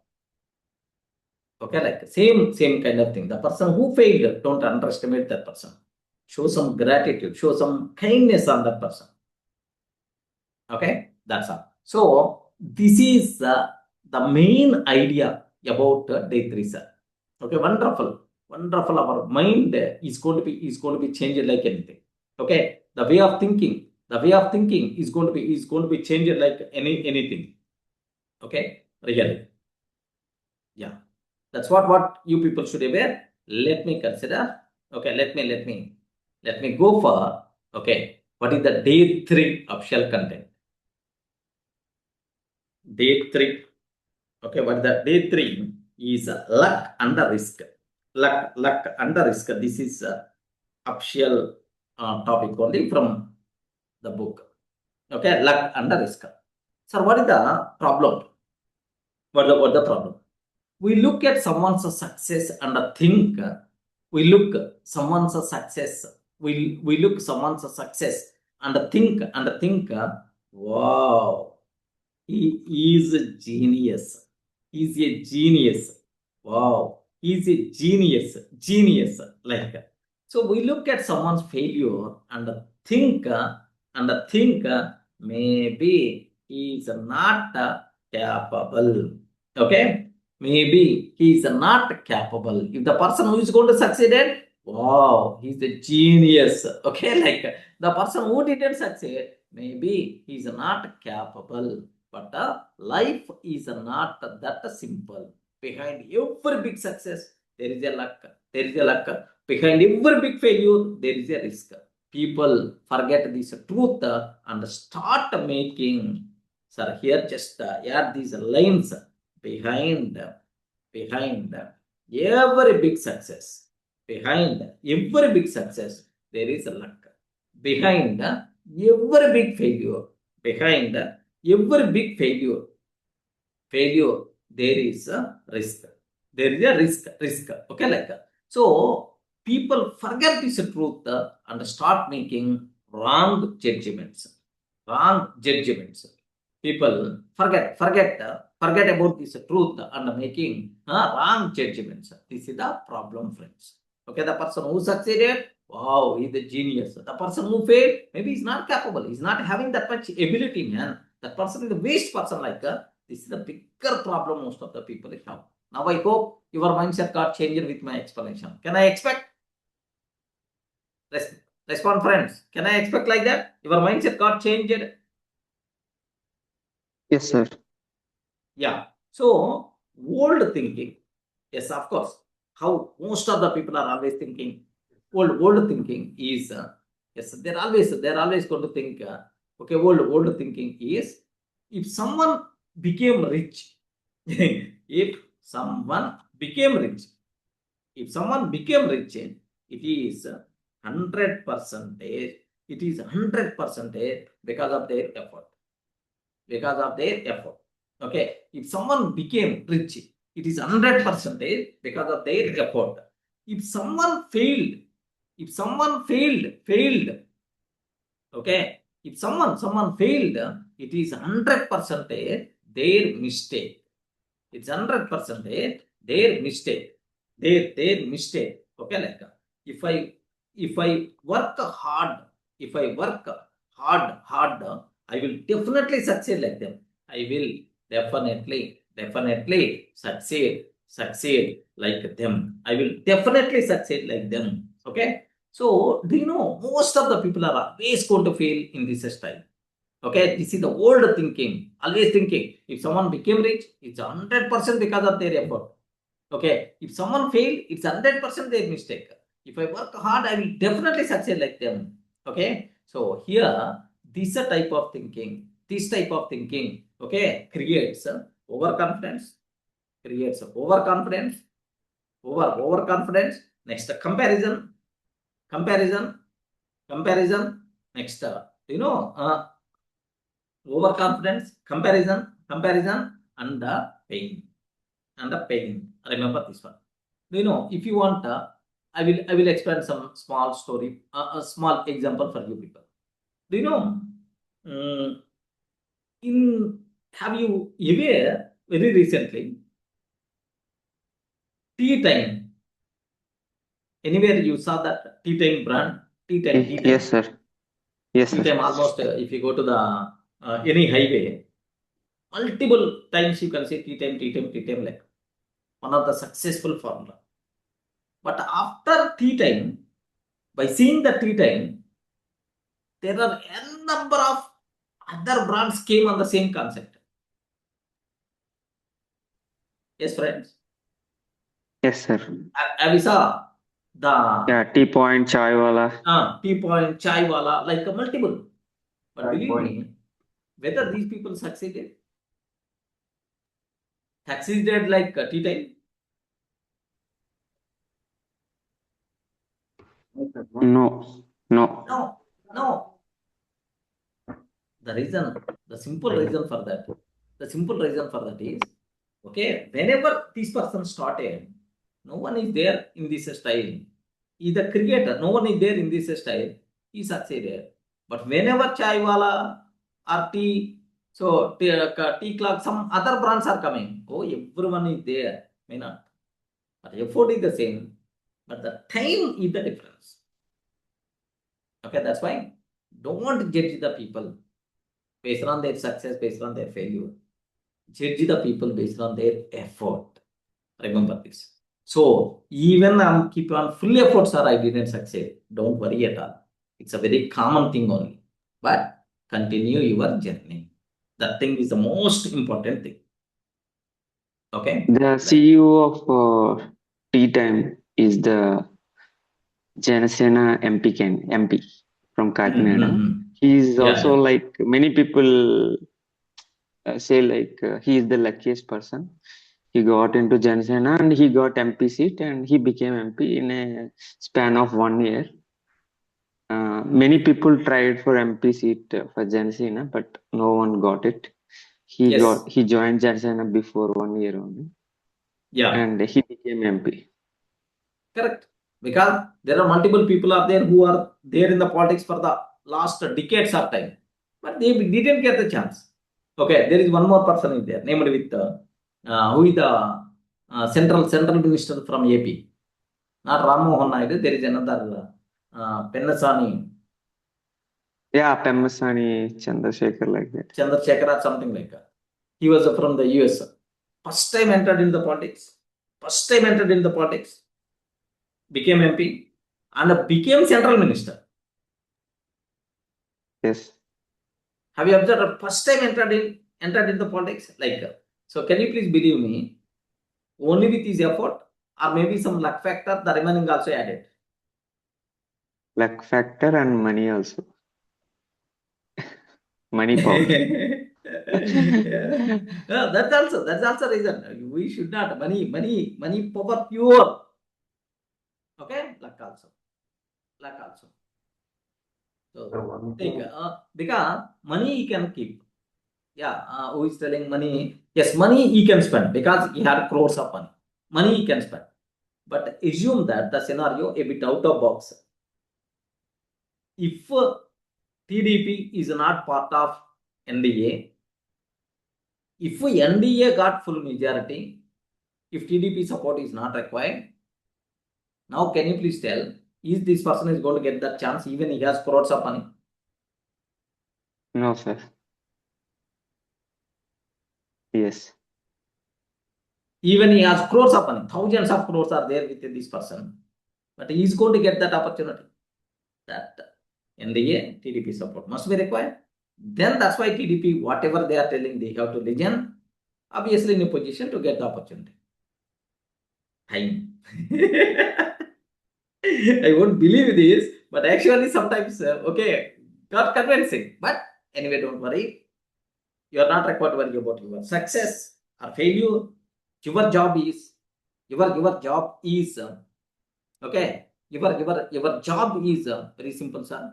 Okay, like same kind of thing. The person who failed, don't underestimate that person. Show some gratitude, show some kindness on that person. Okay, that's all. So this is the main idea about day 3, sir. Okay, wonderful. Our mind is going to be changed like anything. Okay, the way of thinking is going to be changed like anything. Okay, really. Yeah, that's what you people should be aware. Let me consider. Okay, let me go for. Okay, what is the day 3 official content? Day 3. Okay, what the day 3 is luck under risk. Luck under risk. This is official topic only from the book. Okay, luck under risk. Sir, what is the problem? What the problem? We look at someone's success and think. We look someone's success. We look someone's success and think. Wow. He is a genius. He's a genius. Wow. He's a genius. Genius. Like, so we look at someone's failure and think, maybe he's not capable. Okay. Maybe he's not capable. If the person who is going to succeed, wow, he's a genius. Okay. Like the person who didn't succeed, maybe he's not capable. But life is not that simple. Behind every big success, there is a luck. Behind every big failure, there is a risk. People forget this truth and start making. Sir, here just add these lines behind every big success. Behind every big success, there is a luck. Behind every big failure, behind every big failure, there is a risk. There is a risk. Okay, like that. So people forget this truth and start making wrong judgments. People forget about this truth and making wrong judgments. This is the problem, friends. Okay, the person who succeeded, wow, he's a genius. The person who failed, maybe he's not capable. He's not having that much ability, man. That person is a waste person. Like this is the bigger problem most of the people have. Now I hope your mindset got changed with my explanation. Can I expect? Respond, friends. Can I expect like that? Your mindset got changed? Yes, sir. Yeah. So old thinking, yes, of course. How most of the people are always thinking. Old thinking is yes, they're always going to think. Okay, old thinking is if someone became rich, if someone became rich, it is 100%. It is 100% because of their effort. Okay, if someone became rich, it is 100% because of their effort. If someone failed, okay, if someone failed, it is 100% their mistake. It's 100% their mistake. Their mistake. Okay, like if I work hard, I will definitely succeed like them. I will definitely succeed like them. I will definitely succeed like them. Okay. So do you know most of the people are always going to fail in this style. Okay, this is the old thinking. Always thinking if someone became rich, it's 100% because of their effort. Okay, if someone failed, it's 100% their mistake. If I work hard, I will definitely succeed like them. Okay, so here this type of thinking, okay, creates overconfidence, overconfidence. Next, comparison. comparison, next, overconfidence, comparison, and the pain. Remember this one. If you want, I will explain some small story, a small example for you people. Mm, have you ever very recently tea time? Anywhere you saw that tea time brand? Tea time. Yes, sir. Yes, Tea sir. time almost, if you go to the any highway, multiple times you can say tea time, like one of the successful formula. But after tea time, by seeing the tea time, there are n number of other brands came on the same concept. Yes, friends. Yes, sir. We saw the Yeah, tea point, chai wala. tea point, chai wala, like multiple. But Chai believe point. me, whether these people succeeded like tea time. No. No. The simple reason for that is, okay, whenever this person started, no one is there in this style. He's the creator, no one is there in this style. He succeeded. But whenever chai wala or tea, so tea clock, some other brands are coming. Oh, everyone is there. May not. But effort is the same. But the time is the difference. Okay, that's why don't judge the people based on their success, based on their failure. Judge the people based on their effort. Remember this. So even I'm keep on full effort, sir, I didn't succeed. Don't worry at all. It's a very common thing only. But continue your journey. That thing is the most important thing. Okay. The CEO of Tea Time is the Janasena MP from Kakinada. He is also like many people say like he is the luckiest person. He got into Janasena and he got MP seat and he became MP in a span of 1 year. Many people tried for MP seat for Janasena, but no one got it. He joined Janasena before 1 year only. Yeah. And he became MP. Correct. Because there are multiple people out there who are there in the politics for the last decades of time. But they didn't get the chance. Okay, there is one more person in there, named with who is the central minister from AP. Not Ram Mohan Naidu, there is another Pennasani. Yeah, Pemmasani Chandrasekhar, like that. Chandrasekhar or something like that. He was from the US. First time entered in the politics. Became MP and became central minister. Yes. Have you observed? First time entered in the politics? Like, so can you please believe me? Only with his effort, or maybe some luck factor, the remaining also added. Luck factor and money also. Money power. Yeah. No, that's also reason. We should not money power pure. Okay, luck also. So take because money he can keep. Yeah, who is telling money? Yes, money he can spend because he had crores of money. Money he can spend. But assume that the scenario a bit out of box. If TDP is not part of NDA, if NDA got full majority, if TDP support is not required, now can you please tell, is this person is going to get that chance even he has crores of money? No, sir. Yes. Even he has crores of money, thousands of crores are there with this person, but he is going to get that opportunity. That NDA, TDP support must be required. Then that's why TDP, whatever they are telling, they have to listen. Obviously in a position to get the opportunity. Time. I won't believe this, but actually sometimes, okay, got convincing. But anyway, don't worry. You are not required to worry about your success or failure. Your job is, okay, your job is very simple, sir.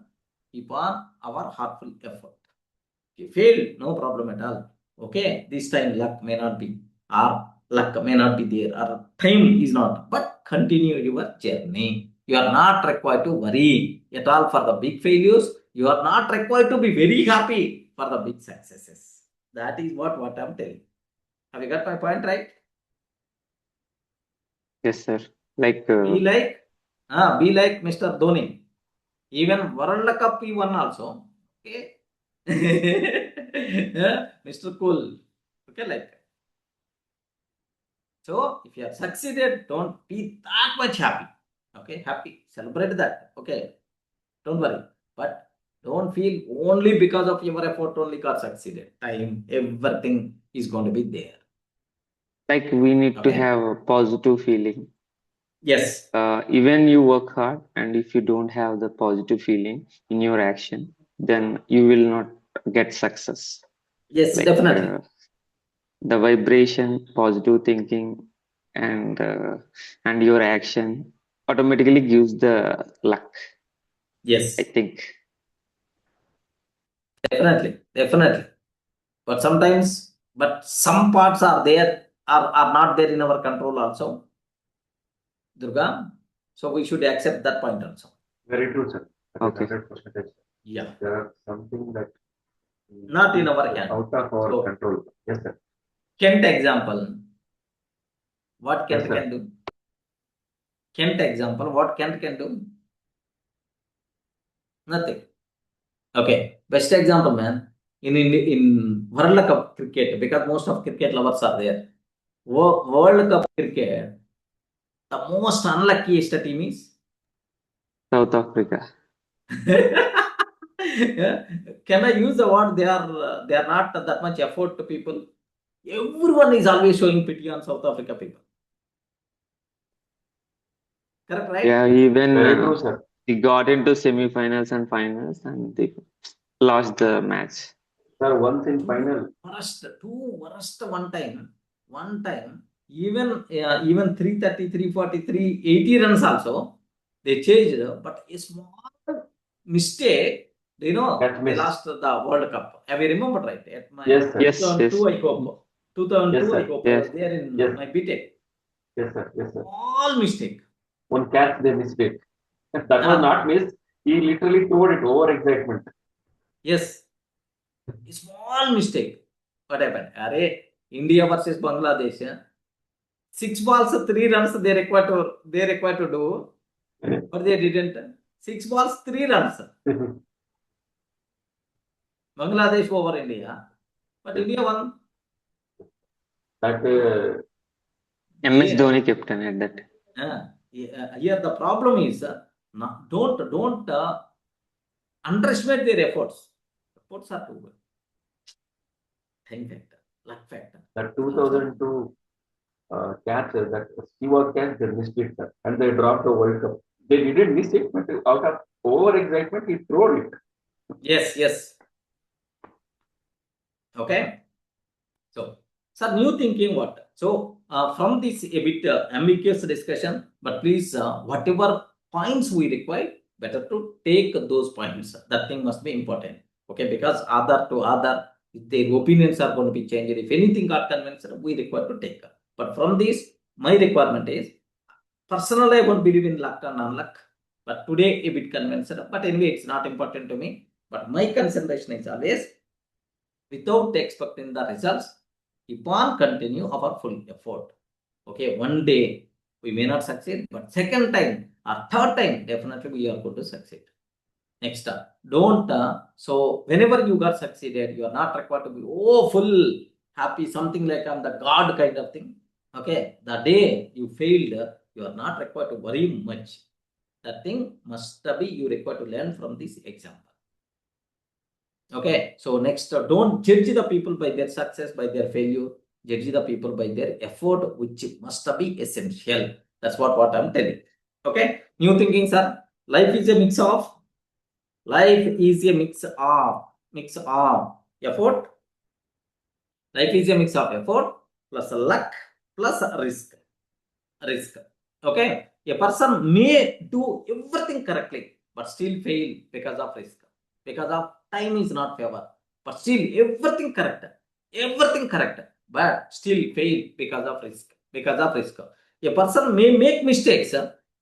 Keep on our heartful effort. If you fail, no problem at all. Okay, this time luck may not be, or luck may not be there, or time is not. But continue your journey. You are not required to worry at all for the big failures. You are not required to be very happy for the big successes. That is what I'm telling. Have you got my point right? Yes, sir. Like, Be like Mr. Dhoni. Even World Cup he won also. Okay. Mr. Cool. Okay, like. So if you have succeeded, don't be that much happy. Okay, happy. Celebrate that. Okay. Don't worry. But don't feel only because of your effort only got succeeded. Time, everything is going to be there. like we need to Okay. have a positive feeling. Yes. Even you work hard, and if you don't have the positive feeling in your action, then you will not get success. Yes, Like, definitely. the vibration, positive thinking, and your action automatically gives the luck, Yes. I think. Definitely. But sometimes, some parts are there, are not there in our control also, Durga. So we should accept that point also. Very true, sir. That is Okay. 100%. Yeah. There are something that Not in is our hand. out of our So, control. Yes, sir. Kent example. What Yes, Kent sir. can do? Kent example. What Kent can do? Nothing. Okay. Best example, man. In World Cup cricket, because most of cricket lovers are there. World Cup cricket, the most unluckiest team is South Africa. yeah. Can I use the word they are not that much effort to people? Everyone is always showing pity on South Africa people. Correct, right? Yeah, even Very true, sir. he got into semi-finals and finals, and they lost the match. Sir, once in final. Two worst one time, even 330, 343, 80 runs also, they changed, but a small mistake, they That missed. lost the World Cup. Have you remembered, right? At my Yes, sir. Yes, 2002, yes. I hope. 2002, Yes, I sir. hope. I Yes. was there in Yes. my BTech. Yes, sir. Yes, sir. Small mistake. One catch they missed it. That was not missed. He literally told it over excitement. Yes. A small mistake. What happened? India versus Bangladesh. 6 balls, 3 runs they required to do, but they didn't. 6 balls, 3 runs. Bangladesh over India, but India won. That MS Dhoni captain at that. Here the problem is don't underestimate their efforts. Efforts are too good. Time factor, luck factor. that 2002 catch, that Stewart catch, they missed it, sir, and they dropped the World Cup. They didn't miss it, but out of over excitement, he threw it. Yes. Okay. So, sir, new thinking what? So, from this a bit ambiguous discussion, but please, whatever points we require, better to take those points. That thing must be important. Okay, because other to other, their opinions are going to be changed. If anything got convinced, we require to take. But from this, my requirement is, personally, I won't believe in luck and unluck. But today, a bit convinced. But anyway, it's not important to me. But my consideration is always, without expecting the results, keep on continue our full effort. Okay, one day we may not succeed, but second time or third time, definitely we are going to succeed. Next, don't, so whenever you got succeeded, you are not required to be, full happy, something like I'm the God kind of thing. Okay, the day you failed, you are not required to worry much. That thing must be you require to learn from this example. Okay, so next, don't judge the people by their success, by their failure. Judge the people by their effort, which must be essential. That's what I'm telling. Okay, new thinking, sir. Life is a mix of effort. Life is a mix of effort plus luck plus risk. Okay, A person may do everything correctly, but still fail because of risk. Because of time is not favor. But still everything correct, but still fail because of risk. Because of risk. A person may make mistakes,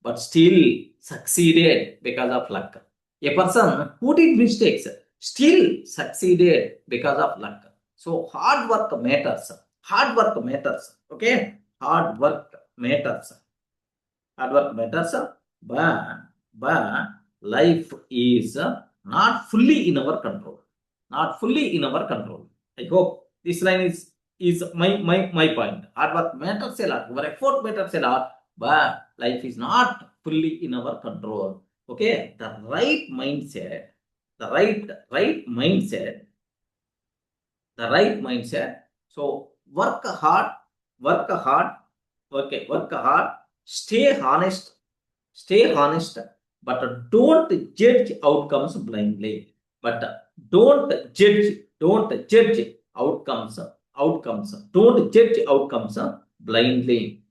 but still succeeded because of luck. A person who did mistakes still succeeded because of luck. So hard work matters. Hard work matters. Okay? Hard work matters. Hard work matters, but life is not fully in our control. Not fully in our control. I hope this line is my point. Hard work matters a lot. Our effort matters a lot, but life is not fully in our control. Okay, the right mindset, the right mindset, the right mindset. So work hard, okay, work hard, stay honest, but don't judge outcomes blindly. But don't judge outcomes. Don't judge outcomes blindly.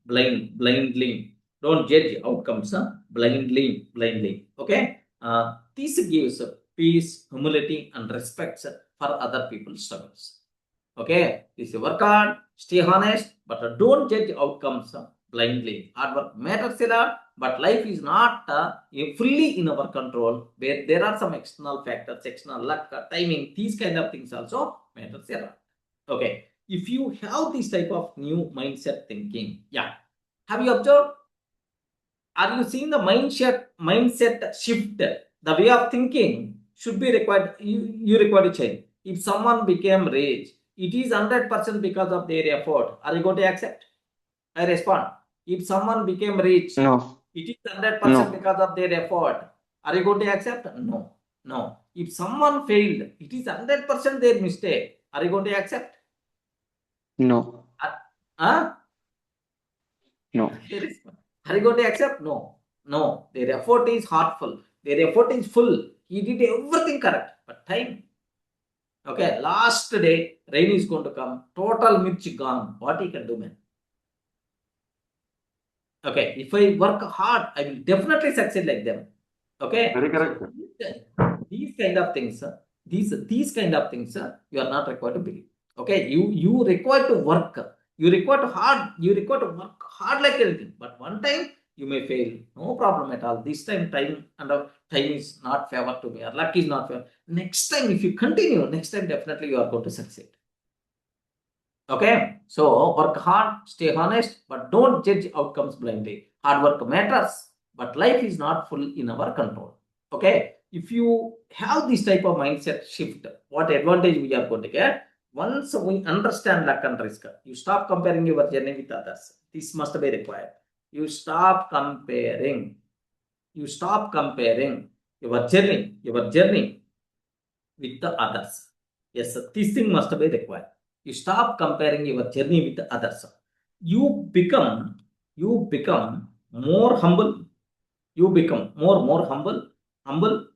Don't judge outcomes blindly. Okay. This gives peace, humility, and respect for other people's struggles. Okay. This is work hard, stay honest, but don't judge outcomes blindly. Hard work matters a lot, but life is not fully in our control. Where there are some external factors, external luck, timing, these kind of things also matters a lot. Okay. If you have this type of new mindset thinking, yeah. Have you observed? Are you seeing the mindset shift? The way of thinking should be required. You require to change. If someone became rich, it is 100% because of their effort. Are you going to accept? I respond. If someone became rich, No. it is 100% No. because of their effort. Are you going to accept? No. If someone failed, it is 100% their mistake. Are you going to accept? No. Huh? No. Are you going to accept? No. Their effort is heartful. Their effort is full. He did everything correct. But time. Okay, last day, rain is going to come. Total mirchi gone. What he can do, man? Okay, if I work hard, I will definitely succeed like them. Okay. Very correct. So these kind of things, these kind of things, you are not required to believe. Okay, you require to work. You require to work hard like anything. But one time you may fail. No problem at all. This time time is not favor to me, or luck is not favor. Next time, if you continue, next time definitely you are going to succeed. Okay, so work hard, stay honest, but don't judge outcomes blindly. Hard work matters, but life is not full in our control. Okay, if you have this type of mindset shift, what advantage we are going to get? Once we understand luck and risk, you stop comparing your journey with others. This must be required. You stop comparing your journey with the others. Yes, this thing must be required. You stop comparing your journey with others. You become more humble. You become more humble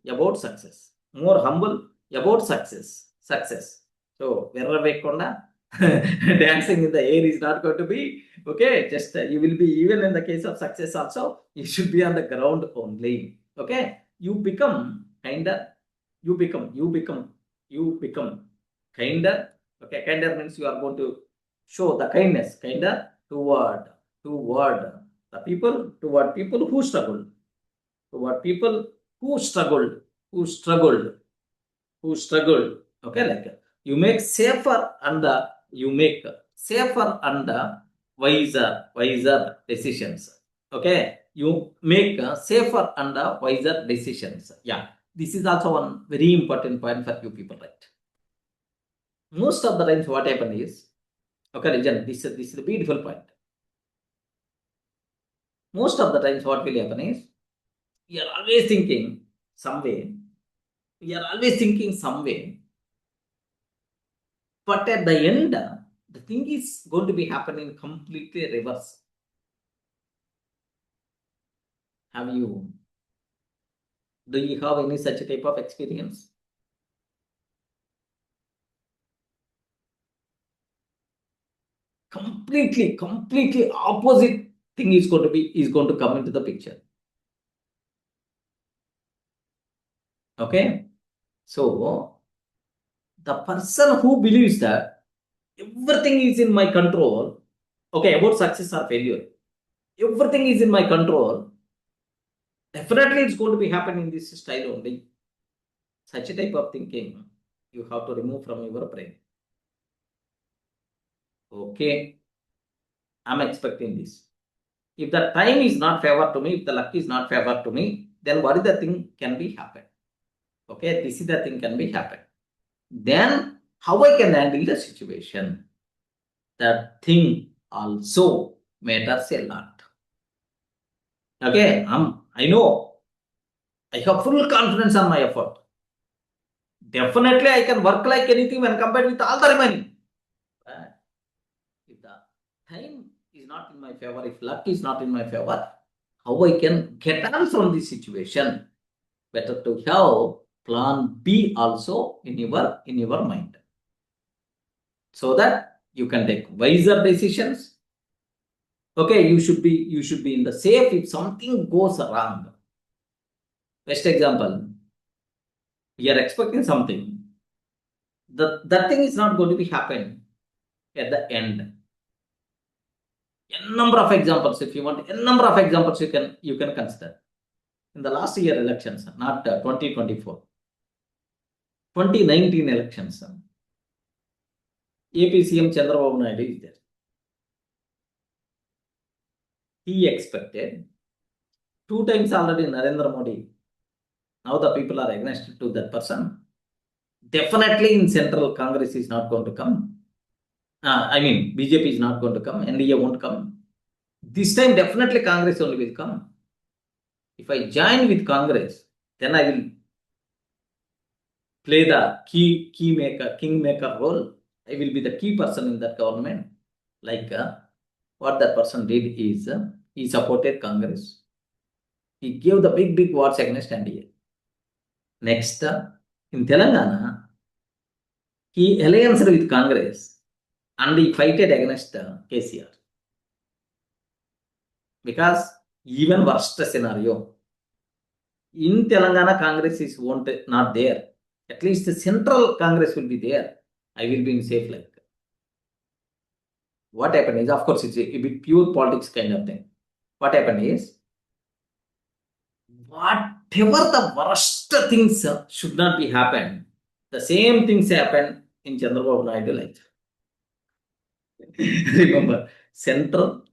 about success. More humble about success. So wherever Vekonda, dancing in the air is not going to be okay. Just you will be, even in the case of success also, you should be on the ground only. Okay, you become kinder. You become kinder. Okay, kinder means you are going to show the kindness, kinder toward the people, toward people who struggled, who struggled. Okay, like you make safer and wiser decisions. Okay, you make safer and wiser decisions. Yeah, this is also one very important point for you people, right? Most of the times, what happens is, okay, Rajan, this is a beautiful point. Most of the times, what will happen is, we are always thinking some way. But at the end, the thing is going to be happening completely reverse. Do you have any such type of experience? Completely opposite thing is going to come into the picture. Okay, so the person who believes that everything is in my control, okay, about success or failure, everything is in my control, definitely it's going to be happening in this style only. Such a type of thinking you have to remove from your brain. Okay, I'm expecting this. If the time is not favor to me, if the luck is not favor to me, then what is the thing can be happen? Okay, this is the thing can be happen. Then how I can handle the situation? That thing also matters a lot. Okay, I know I have full confidence on my effort. Definitely I can work like anything when compared with all the remaining. But if the time is not in my favor, if luck is not in my favor, how I can get out from this situation? Better to have plan B also in your mind, so that you can take wiser decisions. Okay, you should be in the safe if something goes wrong. Best example, we are expecting something. That thing is not going to be happen at the end. A number of examples, if you want, a number of examples you can consider. In the last year elections, not 2024, 2019 elections, AP CM Chandrababu Naidu is there. He expected 2 times already Narendra Modi. Now the people are against to that person. Definitely in central Congress is not going to come. BJP is not going to come. NDA won't come. This time definitely Congress only will come. If I join with Congress, then I will play the kingmaker role. I will be the key person in that government. Like what that person did is he supported Congress. He gave the big words against NDA. Next, in Telangana, he allianced with Congress and he fought against KCR. Because even worst scenario, in Telangana, Congress is not there. At least the central Congress will be there. I will be in safe life. What happened is, of course, it's a bit pure politics kind of thing. What happened is, whatever the worst things should not be happen, the same things happen in Chandrababu Naidu life. Remember, central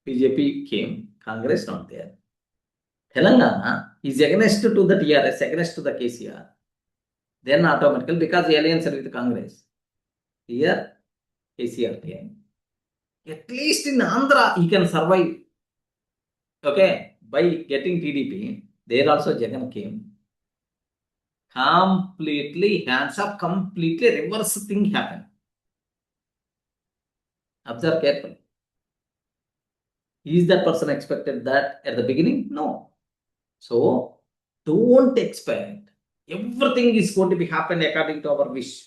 BJP came, Congress not there. Telangana is against to the TRS, against to the KCR. Then automatically, because the alliance with Congress, here KCR came. At least in Andhra, he can survive. Okay, by getting TDP, there also Jagan came. Completely hands up, completely reverse thing happened. Observe carefully. Is that person expected that at the beginning? No. So don't expect everything is going to be happen according to our wish.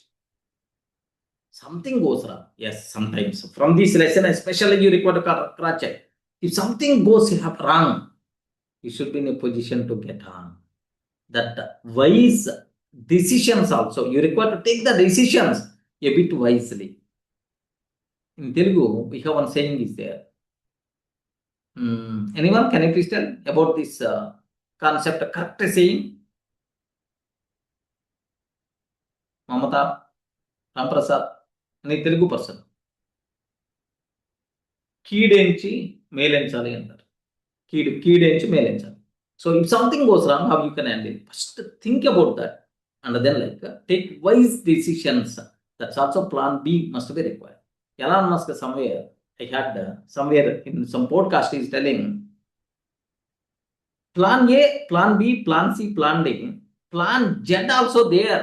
Something goes wrong. Yes, sometimes. From this lesson, especially you require to cross check. If something goes wrong, you should be in a position to get on. That wise decisions also. You require to take the decisions a bit wisely. In Telugu, we have one saying is there. Anyone, can you please tell about this concept, correct saying? Mamata, Ramprasad, any Telugu person. కీడెంచి మేలెంచాలి అంటారు. కీడెంచి మేలెంచాలి. So if something goes wrong, how you can handle it? First think about that and then take wise decisions. That's also plan B must be required. Elon Musk somewhere, I had somewhere in some podcast is telling plan A, plan B, plan C, plan D, plan Z also there.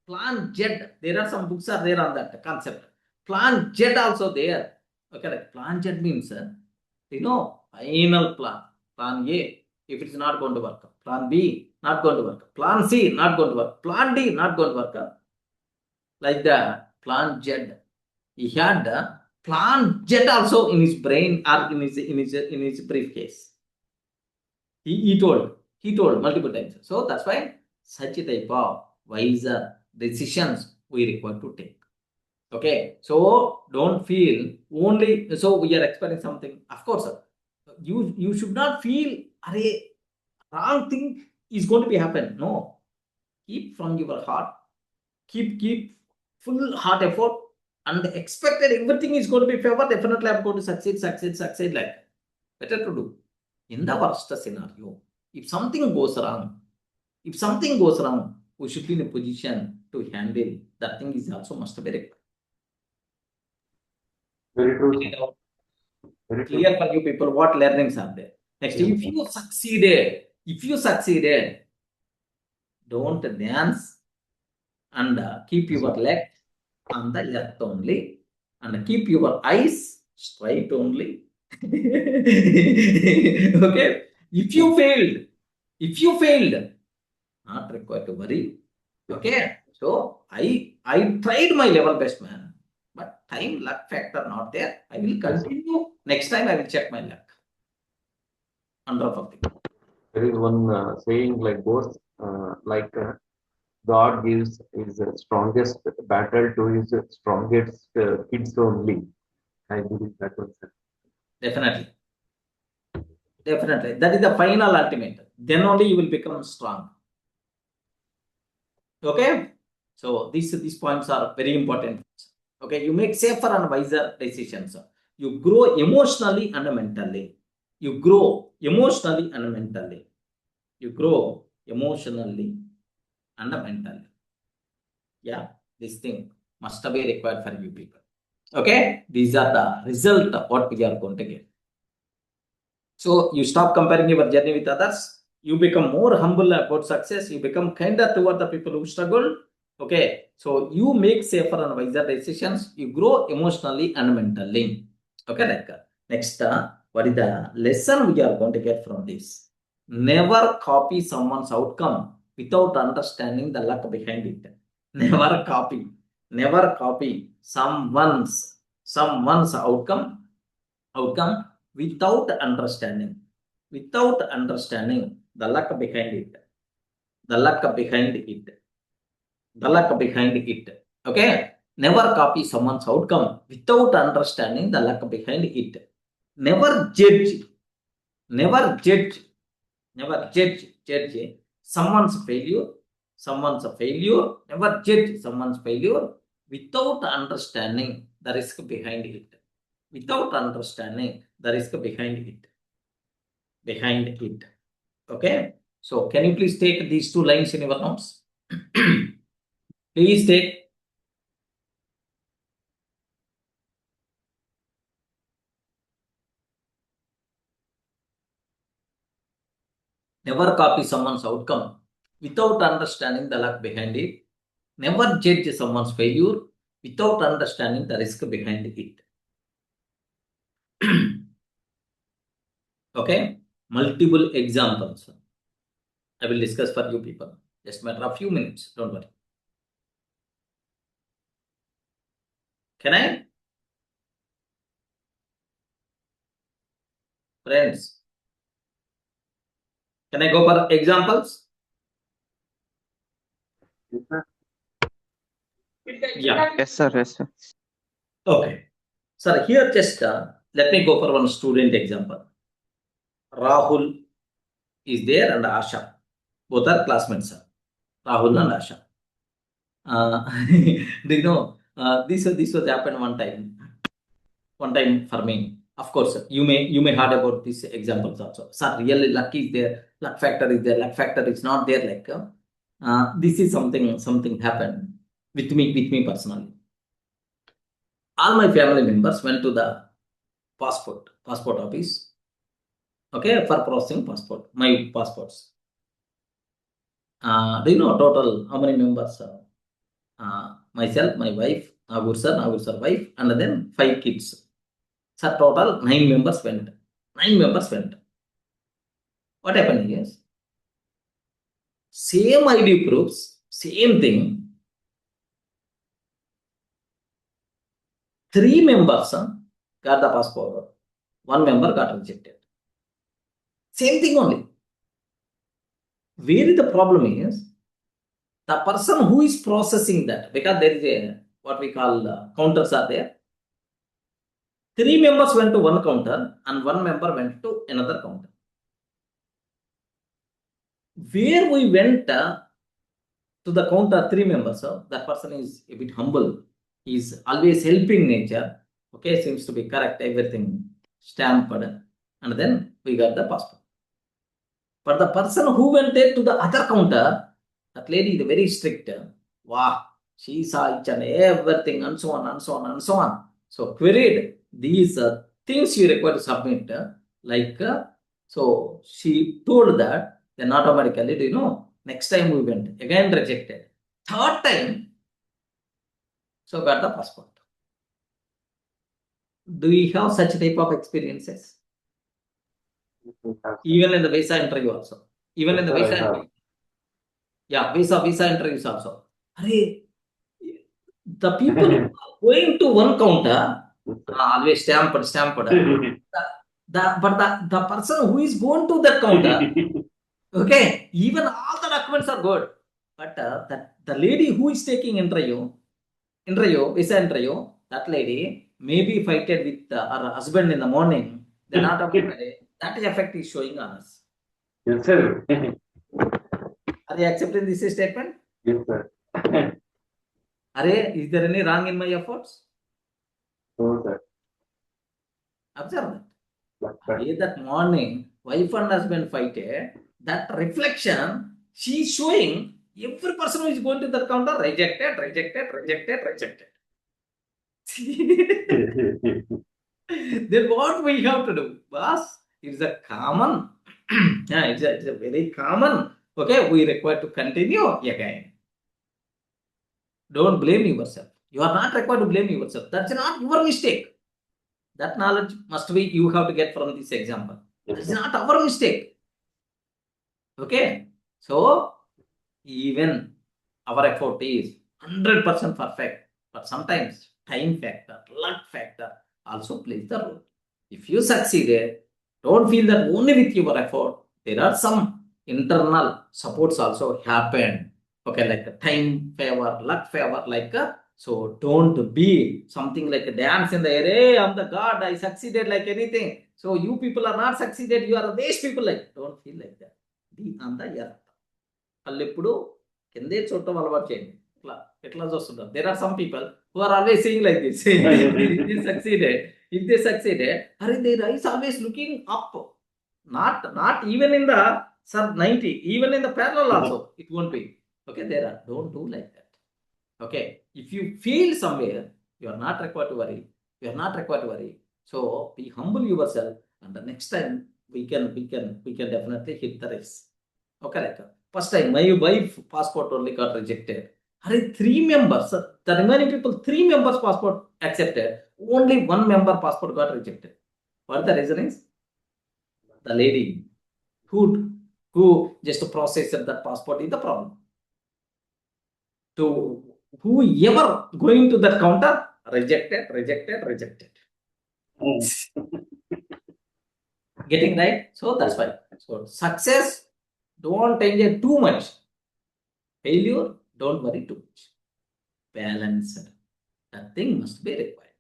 Plan Z, there are some books are there on that concept. Plan Z also there. Okay, like plan Z means, final plan. Plan A, if it's not going to work. Plan B, not going to work. Plan C, not going to work. Plan D, not going to work. Like that, plan Z. He had plant jet also in his brain or in his briefcase. He told multiple times. So that's why such a type of wiser decisions we require to take. Okay, so don't feel only so we are expecting something. Of course, you should not feel wrong thing is going to be happen. No, keep from your heart, keep full heart effort and expected everything is going to be favor. Definitely, I'm going to succeed. Like better to do. In the worst scenario, if something goes wrong, we should be in a position to handle that thing is also must be required. Very true, sir. Very true. Clear for you people what learnings are there. Next, Yes, if you succeeded, don't dance and keep your leg on the left only and keep your eyes straight only. Okay, if you failed, not required to worry. Okay, so I tried my level best, man, but time luck factor not there. I will continue. Next time I will check my luck. There is one saying like goes God gives his strongest battle to his strongest kids only. I believe that was it. Definitely. That is the final ultimate. Then only you will become strong. Okay? So these points are very important. Okay, you make safer and wiser decisions. You grow emotionally and mentally. You grow emotionally and mentally. Yeah, this thing must be required for you people. Okay, these are the result of what we are going to get. So you stop comparing your journey with others. You become more humble about success. You become kinder toward the people who struggle. Okay, so you make safer and wiser decisions. You grow emotionally and mentally. Okay, like next, what is the lesson we are going to get from this? Never copy someone's outcome without understanding the luck behind it. Never copy someone's outcome without understanding the luck behind it. Okay, never copy someone's outcome without understanding the luck behind it. Never judge someone's failure. Never judge someone's failure without understanding the risk behind it. Okay, so can you please take these two lines in your notes? Please take. Never copy someone's outcome without understanding the luck behind it. Never judge someone's failure without understanding the risk behind it. Okay, multiple examples I will discuss for you people. Just matter of few minutes, don't worry. Can I? Friends, can I go for examples? Yes, sir. Yeah. Yes, sir. Okay. Sir, here just let me go for one student example. Rahul is there and Asha. Both are classmates, sir. Rahul and Asha. Do you know, this was happened one time for me. Of course, you may heard about these examples also. Sir, really luck is there, luck factor is there, luck factor is not there. Like this is something happened with me personally. All my family members went to the passport office, okay, for processing my passports. Do you know total how many members? Myself, my wife, Nagur sir, wife, and then 5 kids. So total 9 members went. What happened is, same ID proofs, same thing. 3 members got the passport. One member got rejected. Same thing only. Where the problem is, the person who is processing that, because there is a what we call counters are there. 3 members went to one counter and 1 member went to another counter. Where we went to the counter 3 members, that person is a bit humble. He is always helping nature. Okay, seems to be correct, everything stamped, and then we got the passport. But the person who went there to the other counter, that lady is very strict. Wow, she saw each and everything and so on and so on and so on. So queried these things you require to submit, so she told that, then automatically, do you know, next time we went, again rejected. Third time, so got the passport. Do you have such type of experiences? Even in the visa interview also. Even in the visa interview. Yeah, visa interviews also. Arey, the people who are going to one counter, always stamped. But the person who is going to that counter, okay, even all the documents are good. But the lady who is taking visa interview, that lady maybe fighted with her husband in the morning, then automatically that effect is showing on us. Yes, sir. Are you accepting this statement? Yes, sir. Is there any wrong in my efforts? No, sir. Observe that. That morning, wife and husband fighted, that reflection, she is showing every person who is going to that counter, rejected. Then what we have to do? Boss, it's a common, it's a very common, okay, we require to continue again. Don't blame yourself. You are not required to blame yourself. That's not your mistake. That knowledge must be you have to get from this example. That's not our mistake. Okay. So, even our effort is 100% perfect. But sometimes time factor, luck factor also plays the role. If you succeeded, don't feel that only with your effort. There are some internal supports also happen. Okay, like a time favor, luck favor, so don't be something like a dance in the air. Hey, I'm the god, I succeeded like anything. So you people are not succeeded, you are waste people. Like, don't feel like that. Be on the earth. There are some people who are always saying like this. If they succeeded, their eyes always looking up. Not even in the 90, even in the parallel also, it won't be. Okay, don't do like that. Okay, if you feel somewhere, you are not required to worry. So be humble yourself, and the next time we can definitely hit the race. Okay, first time my wife passport only got rejected. 3 members, the remaining people, 3 members passport accepted. Only 1 member passport got rejected. What the reason is? The lady who just processed that passport is the problem. To whoever going to that counter, rejected. Getting right? So that's why. So success, don't enjoy too much. Failure, don't worry too much. Balance. That thing must be required.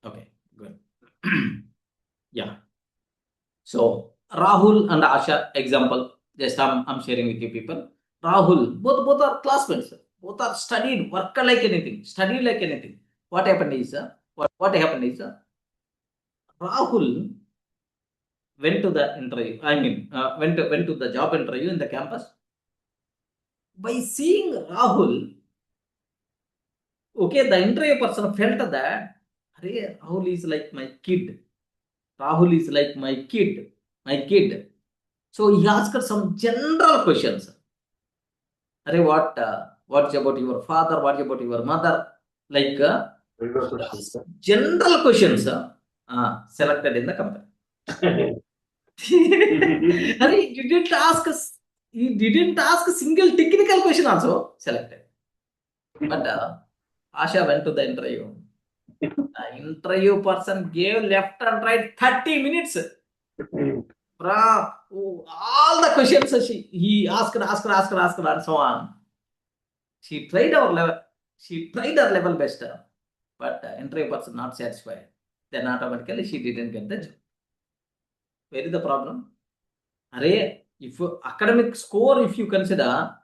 Okay, good. Yeah. So Rahul and Asha example, just I'm sharing with you people. Rahul, both are classmates. Both are studied, work like anything, studied like anything. What happened is, Rahul went to the interview. Went to the job interview in the campus. By seeing Rahul, okay, the interview person felt that Rahul is like my kid. Rahul is like my kid. So he asked some general questions. What's about your father? What's about your mother? Like general questions selected in the company. He didn't ask a single technical question also selected. But Asha went to the interview. The interview person gave left and right 30 minutes. All the questions he asked, and so on. She tried her level best, but the interview person not satisfied. Then automatically she didn't get the job. Where is the problem? If academic score, if you consider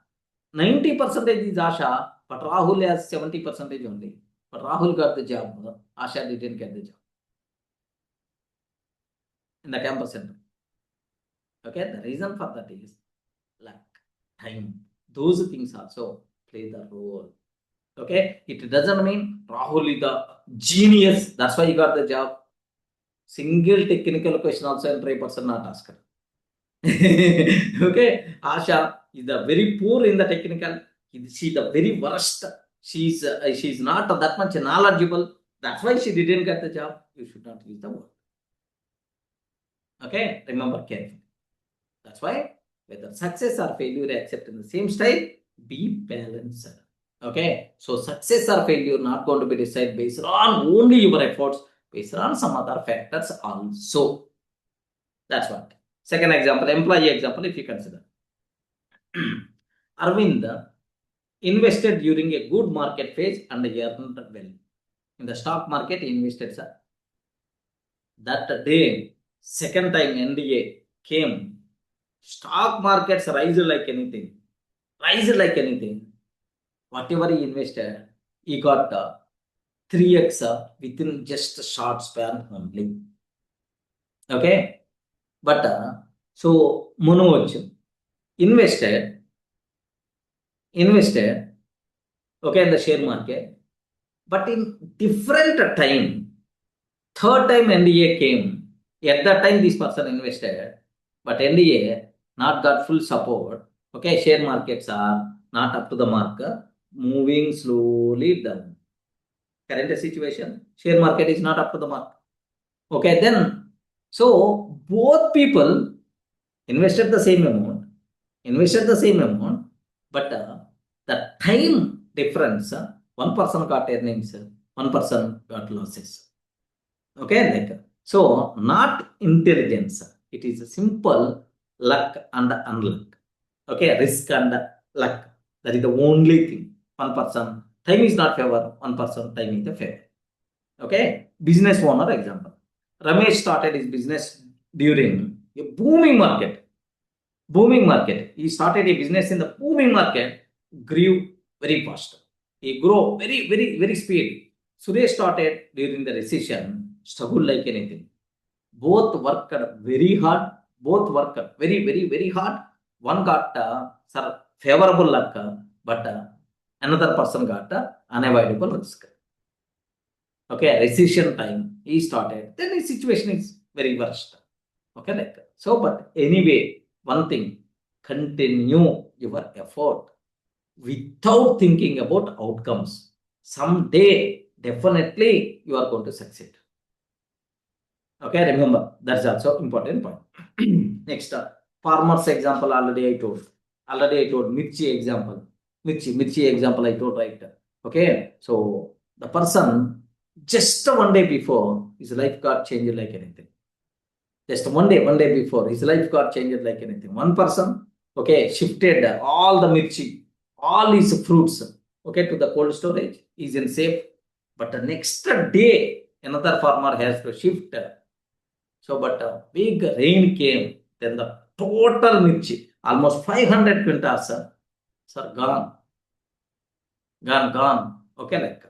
90% is Asha, but Rahul has 70% only. But Rahul got the job. Asha didn't get the job in the campus center. Okay, the reason for that is luck, time. Those things also play the role. Okay, it doesn't mean Rahul is the genius. That's why he got the job. Single technical question also interview person not asked. Okay, Asha is the very poor in the technical. She's the very worst. She's not that much knowledgeable. That's why she didn't get the job. You should not use the word. Okay, remember carefully. That's why whether success or failure accept in the same style, be balanced. Okay, so success or failure not going to be decided based on only your efforts, based on some other factors also. That's what. Second example, employee example, if you consider. Arvind invested during a good market phase and earned well. In the stock market, he invested, sir. That day, second time NDA came, stock markets rise like anything. Whatever he invested, he got 3x within just a short span only. Okay, but so Manoj invested, okay, in the share market, but in different time. Third time NDA came. At that time, this person invested, but NDA not got full support. Okay, share markets are not up to the mark, moving slowly down. Current situation, share market is not up to the mark. Okay, then, so both people invested the same amount, but the time difference, one person got earnings, one person got losses. Okay, like, so not intelligence, it is a simple luck and unluck. Okay, risk and luck, that is the only thing. One person time is not favor, one person time is the favor. Okay, business owner example. Ramesh started his business during a booming market. He started a business in the booming market, grew very fast. He grew very speed. Suresh started during the recession, struggled like anything. Both worked very hard. Very hard. One got favorable luck, but another person got unavoidable risk. Okay, recession time he started. Then his situation is very worst. Okay, like so. But anyway, one thing: continue your effort without thinking about outcomes. Someday, definitely, you are going to succeed. Okay, remember, that's also important point. Next, farmers example already I told. Mirchi example. Mirchi example I told, right? Okay, so the person just one day before, his life got changed like anything. Just one day before, his life got changed like anything. One person, okay, shifted all the mirchi, all his fruits, okay, to the cold storage. He's in safe. But the next day, another farmer has to shift. So, but a big rain came. Then the total mirchi, almost 500 quintals, sir, gone. Okay, like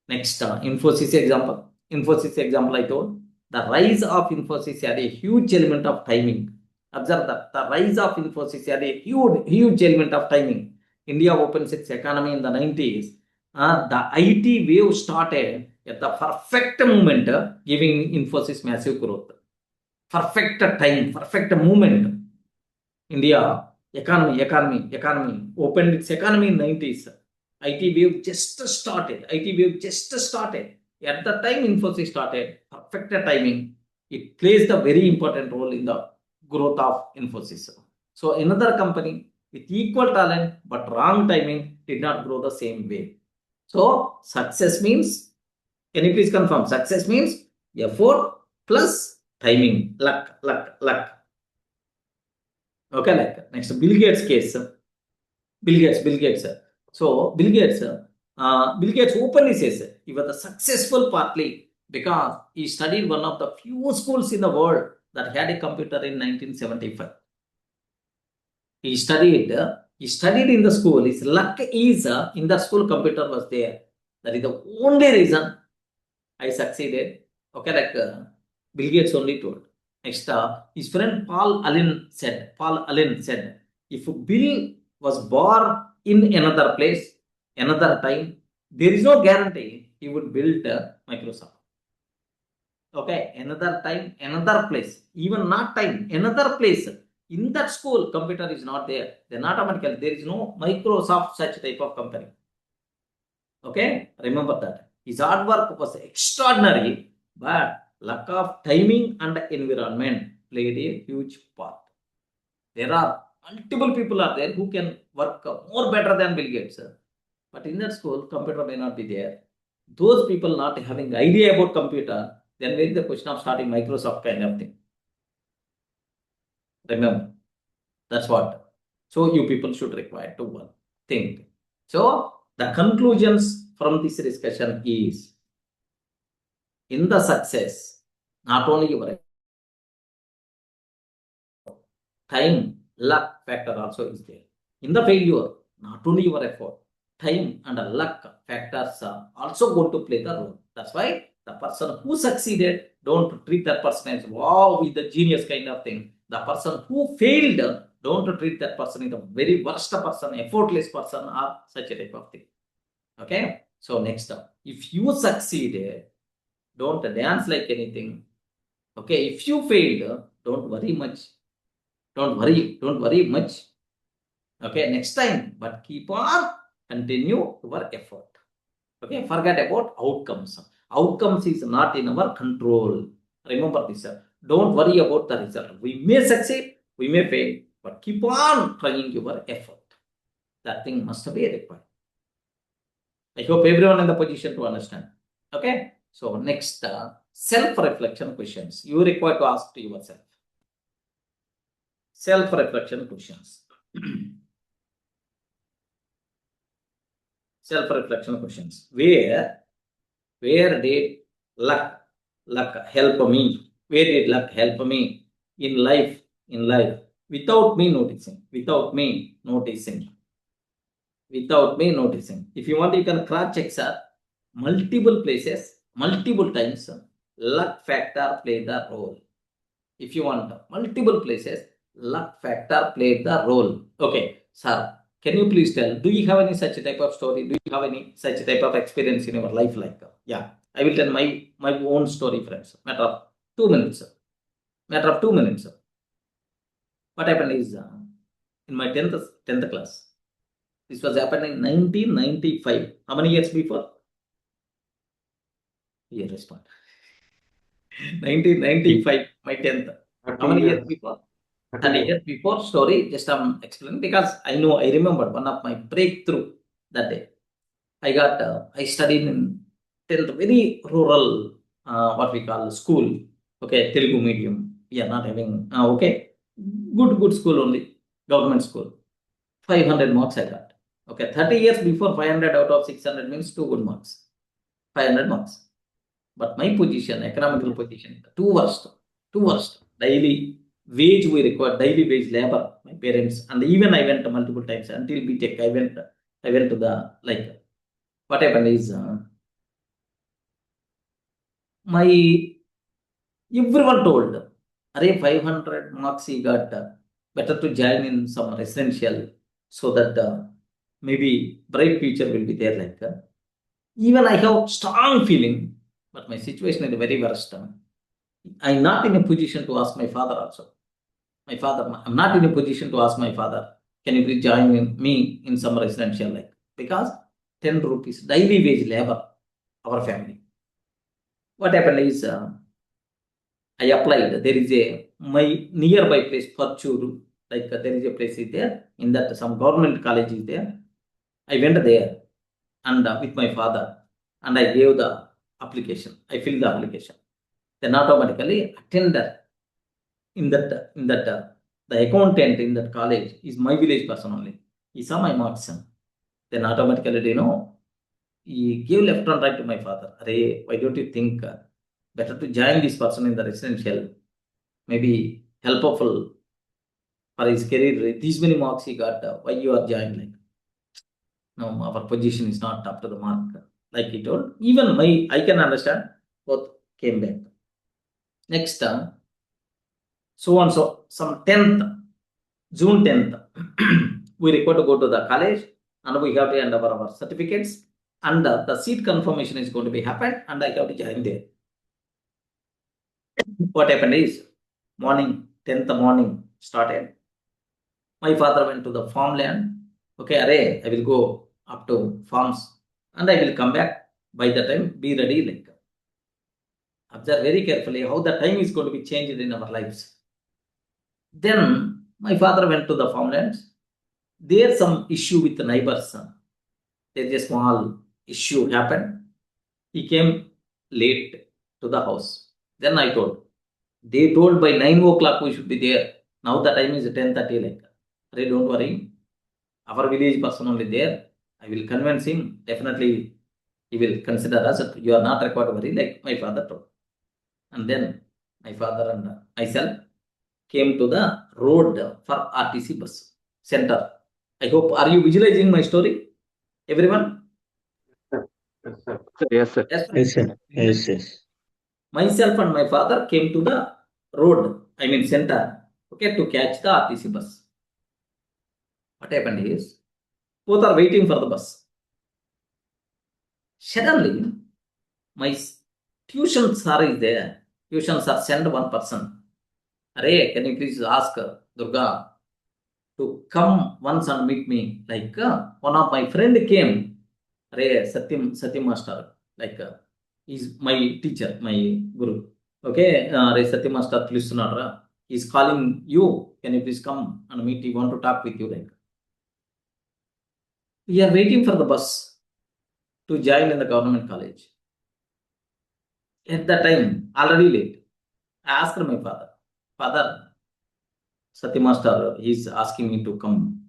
next, Infosys example. I told. The rise of Infosys had a huge element of timing. Observe that the rise of Infosys had a huge element of timing. India opens its economy in the 90s. The IT wave started at the perfect moment, giving Infosys massive growth. Perfect time, perfect moment. India economy opened its economy in 90s. IT wave just started. At the time Infosys started, perfect timing. It plays the very important role in the growth of Infosys. So another company with equal talent but wrong timing did not grow the same way. So success means Can you please confirm? Success means effort plus timing, luck. Okay, like next, Bill Gates case. Bill Gates. So Bill Gates openly says he was the successful partly because he studied one of the few schools in the world that had a computer in 1975. He studied in the school. His luck is in the school computer was there. That is the only reason I succeeded. Okay, like Bill Gates only told. Next, his friend Paul Allen said, if Bill was born in another place, another time, there is no guarantee he would build Microsoft. Okay, another time, another place, even not time, another place. In that school, computer is not there. Then automatically there is no Microsoft such type of company. Okay, remember that. His hard work was extraordinary, but lack of timing and environment played a huge part. There are multiple people are there who can work more better than Bill Gates. But in that school, computer may not be there. Those people not having idea about computer, then there is the question of starting Microsoft kind of thing. Remember, that's what. So you people should require to think. So the conclusions from this discussion is, in the success, not only your time, luck factor also is there. In the failure, not only your effort, time and luck factors are also going to play the role. That's why the person who succeeded, don't treat that person as wow, with the genius kind of thing. The person who failed, don't treat that person as the very worst person, effortless person, or such a type of thing. Okay, so next up, if you succeeded, don't dance like anything. Okay, if you failed, don't worry much. Don't worry much. Okay, next time, but keep on continue your effort. Okay, forget about outcomes. Outcomes is not in our control. Remember this. Don't worry about the result. We may succeed, we may fail, but keep on trying your effort. That thing must be required. I hope everyone in the position to understand. Okay, so next, self-reflection questions. You require to ask to yourself. Self-reflection questions. Self-reflection questions. Where did luck help me? Where did luck help me in life? Without me noticing. If you want, you can cross-check, sir. Multiple places, multiple times, luck factor played the role. If you want, multiple places, luck factor played the role. Okay, sir, can you please tell, do you have any such type of story? Do you have any such type of experience in your life? Like, yeah, I will tell my own story, friends. Matter of 2 minutes. What happened is, in my 10th class, this was happened in 1995. How many years before? Here, respond. 1995, my 10th. How many years before? 30 years before story. Just I'm explaining because I remember one of my breakthrough that day. I studied in 10th, very rural, what we call school. Okay, Telugu medium. We are not having, okay, good school only, government school. 500 marks I got. Okay, 30 years before, 500 out of 600 means 2 good marks. 500 marks. But my position, economical position, too worst. Daily wage we require, daily wage labor, my parents, and even I went multiple times until BTech. I went to the, like, what happened is, everyone told, array 500 marks he got, better to join in some residential so that maybe bright future will be there. Like, even I have strong feeling, but my situation is very worst. I'm not in a position to ask my father also. I'm not in a position to ask my father, can you please join me in some residential, like, because 10 rupees daily wage labor, our family. What happened is, I applied. There is my nearby place, Parchuru, like there is a place is there, in that some government college is there. I went there and with my father, and I gave the application. I fill the application. Then automatically attender in that the accountant in that college is my village person only. He saw my marks. Then automatically, he gave left and right to my father. Arey, why don't you think better to join this person in the residential? Maybe helpful for his career. These many marks he got. Why you are joined? Like, no, our position is not up to the mark. Like he told. Even I can understand. Both came back. Next term, so on so some 10th, June 10th, we require to go to the college and we have to hand over our certificates and the seat confirmation is going to be happened and I have to join there. What happened is morning, 10th morning started. My father went to the farmland. Okay, array, I will go up to farms and I will come back. By the time, be ready. Like, observe very carefully how the time is going to be changed in our lives. Then my father went to the farmlands. There's some issue with the neighbors. There's a small issue happened. He came late to the house. Then I told. They told by 9 o'clock we should be there. Now the time is 10:30. Like, Arey, don't worry. Our village person only there. I will convince him. Definitely, he will consider us. You are not required to worry. Like my father told. And then my father and myself came to the road for RTC bus center. I hope, are you visualizing my story? Everyone? Yes, sir. Yes, sir. Yes, sir. Yes, yes. Myself and my father came to the road, center, okay, to catch the RTC bus. What happened is, both are waiting for the bus. Suddenly, my tuition sir is there. Tuition sir send one person. Arey, can you please ask Durga to come once and meet me? Like one of my friend came. Arey, Satyam master. Like he's my teacher, my guru. Okay, Arey Satyam master, please he's calling you. Can you please come and meet? He want to talk with you. Like, we are waiting for the bus to join in the government college. At that time, already late. I asked my father, Satyam master, he's asking me to come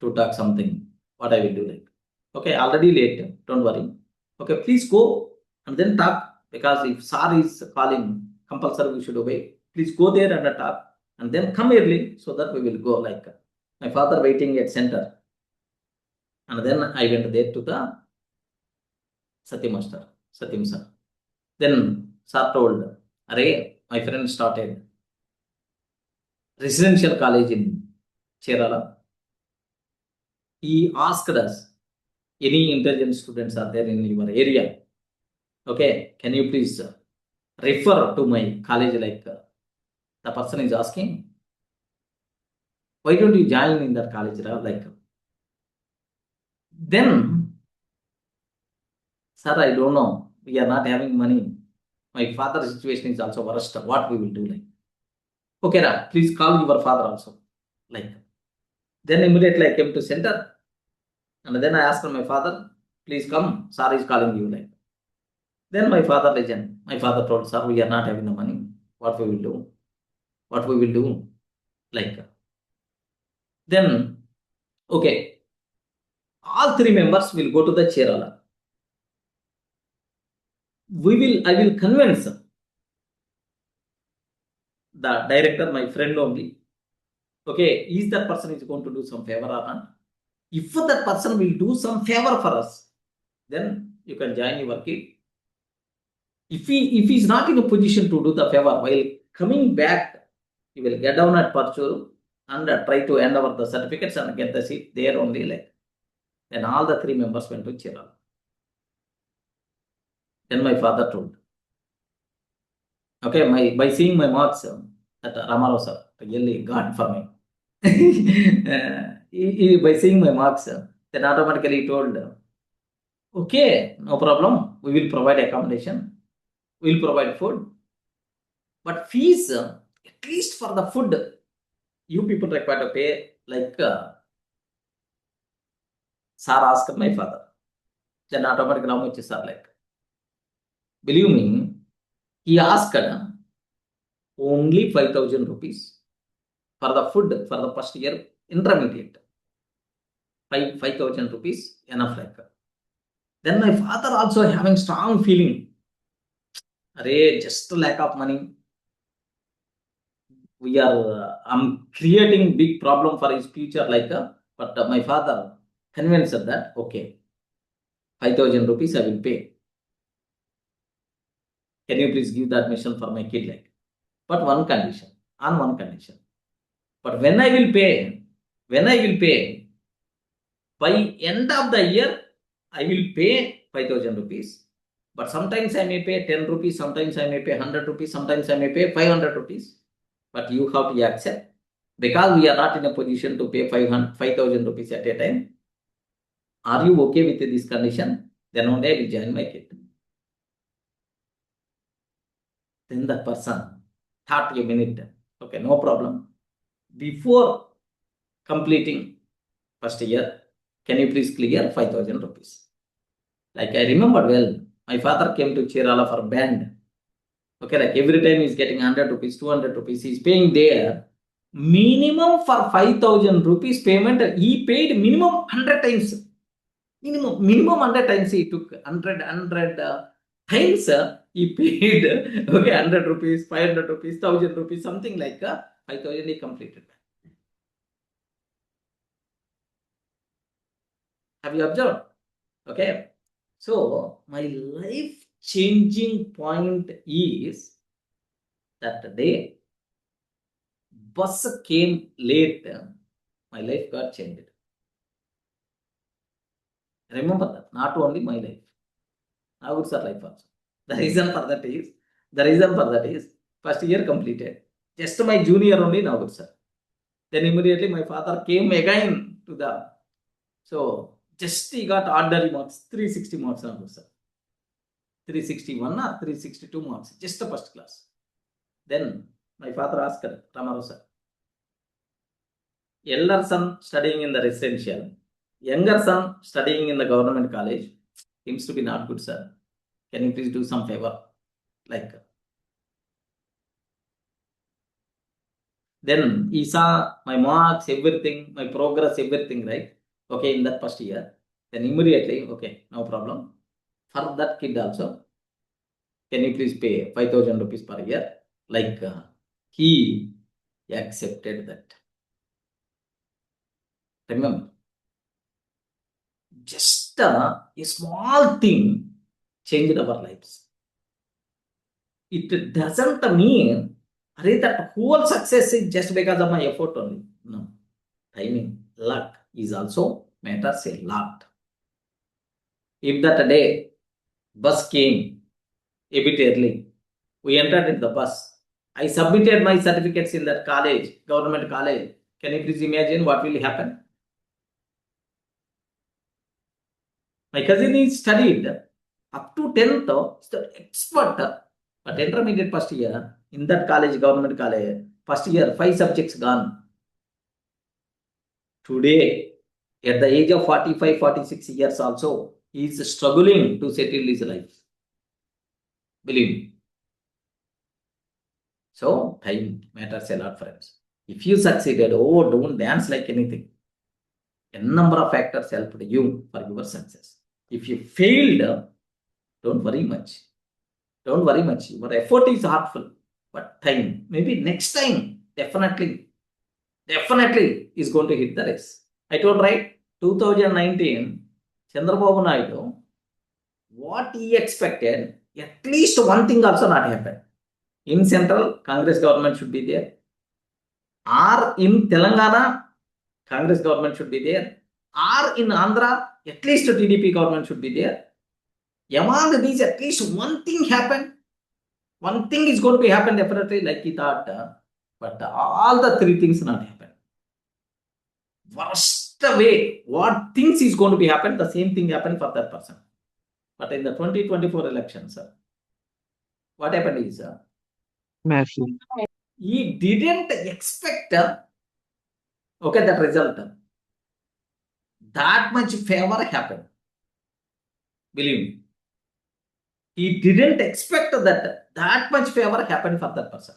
to talk something. What I will do? Like, okay, already late. Don't worry. Okay, please go and then talk, because if sir is calling, compulsory we should obey. Please go there and talk and then come early so that we will go. Like, my father waiting at center. And then I went there to the Satyam sir. Then sir told, Arey, my friend started residential college in Kerala. He asked us, any intelligent students are there in your area? Okay, can you please refer to my college? Like the person is asking, why don't you join in that college? Like, then, sir, I don't know. We are not having money. My father's situation is also worst. What we will do? Like, okay, please call your father also. Like, then immediately I came to center. And then I asked my father, please come, sir is calling you. Like, then my father listened. My father told, sir, we are not having the money. What we will do? What we will do? Like, then, okay, all three members will go to the Kerala. I will convince the director, my friend only. Okay, is that person is going to do some favor or not? If that person will do some favor for us, then you can join your kid. If he is not in a position to do the favor, while coming back, he will get down at Parchuru and try to hand over the certificates and get the seat there only. Like, then all the three members went to Kerala. Then my father told, okay, by seeing my marks, that Ramarao sir really God for me. By seeing my marks, then automatically he told, okay, no problem, we will provide accommodation, we will provide food, but fees, at least for the food, you people require to pay. Like, sir asked my father, then automatically how much is sir? Like, Believe me, he asked only 5,000 rupees for the food for the first year intermediate. 5,000 rupees enough like. Then my father also having strong feeling. Array, just lack of money. I'm creating big problem for his future like. But my father convinced that okay, 5,000 rupees I will pay. Can you please give that admission for my kid like? But on one condition. But when I will pay, by end of the year, I will pay 5,000 rupees. But sometimes I may pay 10 rupees, sometimes I may pay 100 rupees, sometimes I may pay 500 rupees. But you have to accept, because we are not in a position to pay 5,000 rupees at a time. Are you okay with this condition? Then only I will join my kid. Then the person thought a minute, okay, no problem. Before completing first year, can you please clear 5,000 rupees? Like I remember well, my father came to Chirala for band. Okay, like every time he's getting 100 rupees, 200 rupees, he's paying there. Minimum for 5,000 rupees payment, he paid minimum 100 times. Minimum 100 times he took 100 times he paid, okay, 100 rupees, 500 rupees, 1,000 rupees, something like 5,000 he completed. Have you observed? Okay. So my life changing point is that the day bus came late, my life got changed. Remember that, not only my life, Nagur's life also. The reason for that is first year completed. Just my junior only Nagur sir. Then immediately my father came again to the, so just he got ordinary marks, 360 marks Nagur sir. 361 or 362 marks, just the first class. Then my father asked Ramaru sir, elder son studying in the residential, younger son studying in the government college, seems to be not good sir. Can you please do some favor? Like, then he saw my marks, everything, my progress, everything, right? Okay, in that first year. Then immediately, okay, no problem. For that kid also, can you please pay 5,000 rupees per year? Like, he accepted that. Remember, just a small thing changed our lives. It doesn't mean that whole success is just because of my effort only. No. Timing, luck is also matters a lot. If that day bus came a bit early, we entered in the bus. I submitted my certificates in that college, government college. Can you please imagine what will happen? My cousin is studied up to 10th, expert, but intermediate first year in that college, government college, first year 5 subjects gone. Today, at the age of 45, 46 years also, he is struggling to settle his life. Believe me. So, time matters a lot, friends. If you succeeded, oh, don't dance like anything. A number of factors helped you for your success. If you failed, don't worry much. Don't worry much. Your effort is heartful, but time, maybe next time, definitely is going to hit the race. I told right, 2019, Chandrababu Naidu, what he expected, at least one thing also not happened. In Central, Congress government should be there. Or in Telangana, Congress government should be there. Or in Andhra, at least TDP government should be there. Among these, at least one thing happened. One thing is going to be happen definitely like he thought. But all the 3 things not happen. Worst way, what things is going to be happen, the same thing happened for that person. But in the 2024 elections, what happened is, he didn't expect, okay, that result. That much favor happened. Believe me. he didn't expect that much favor happened for that person.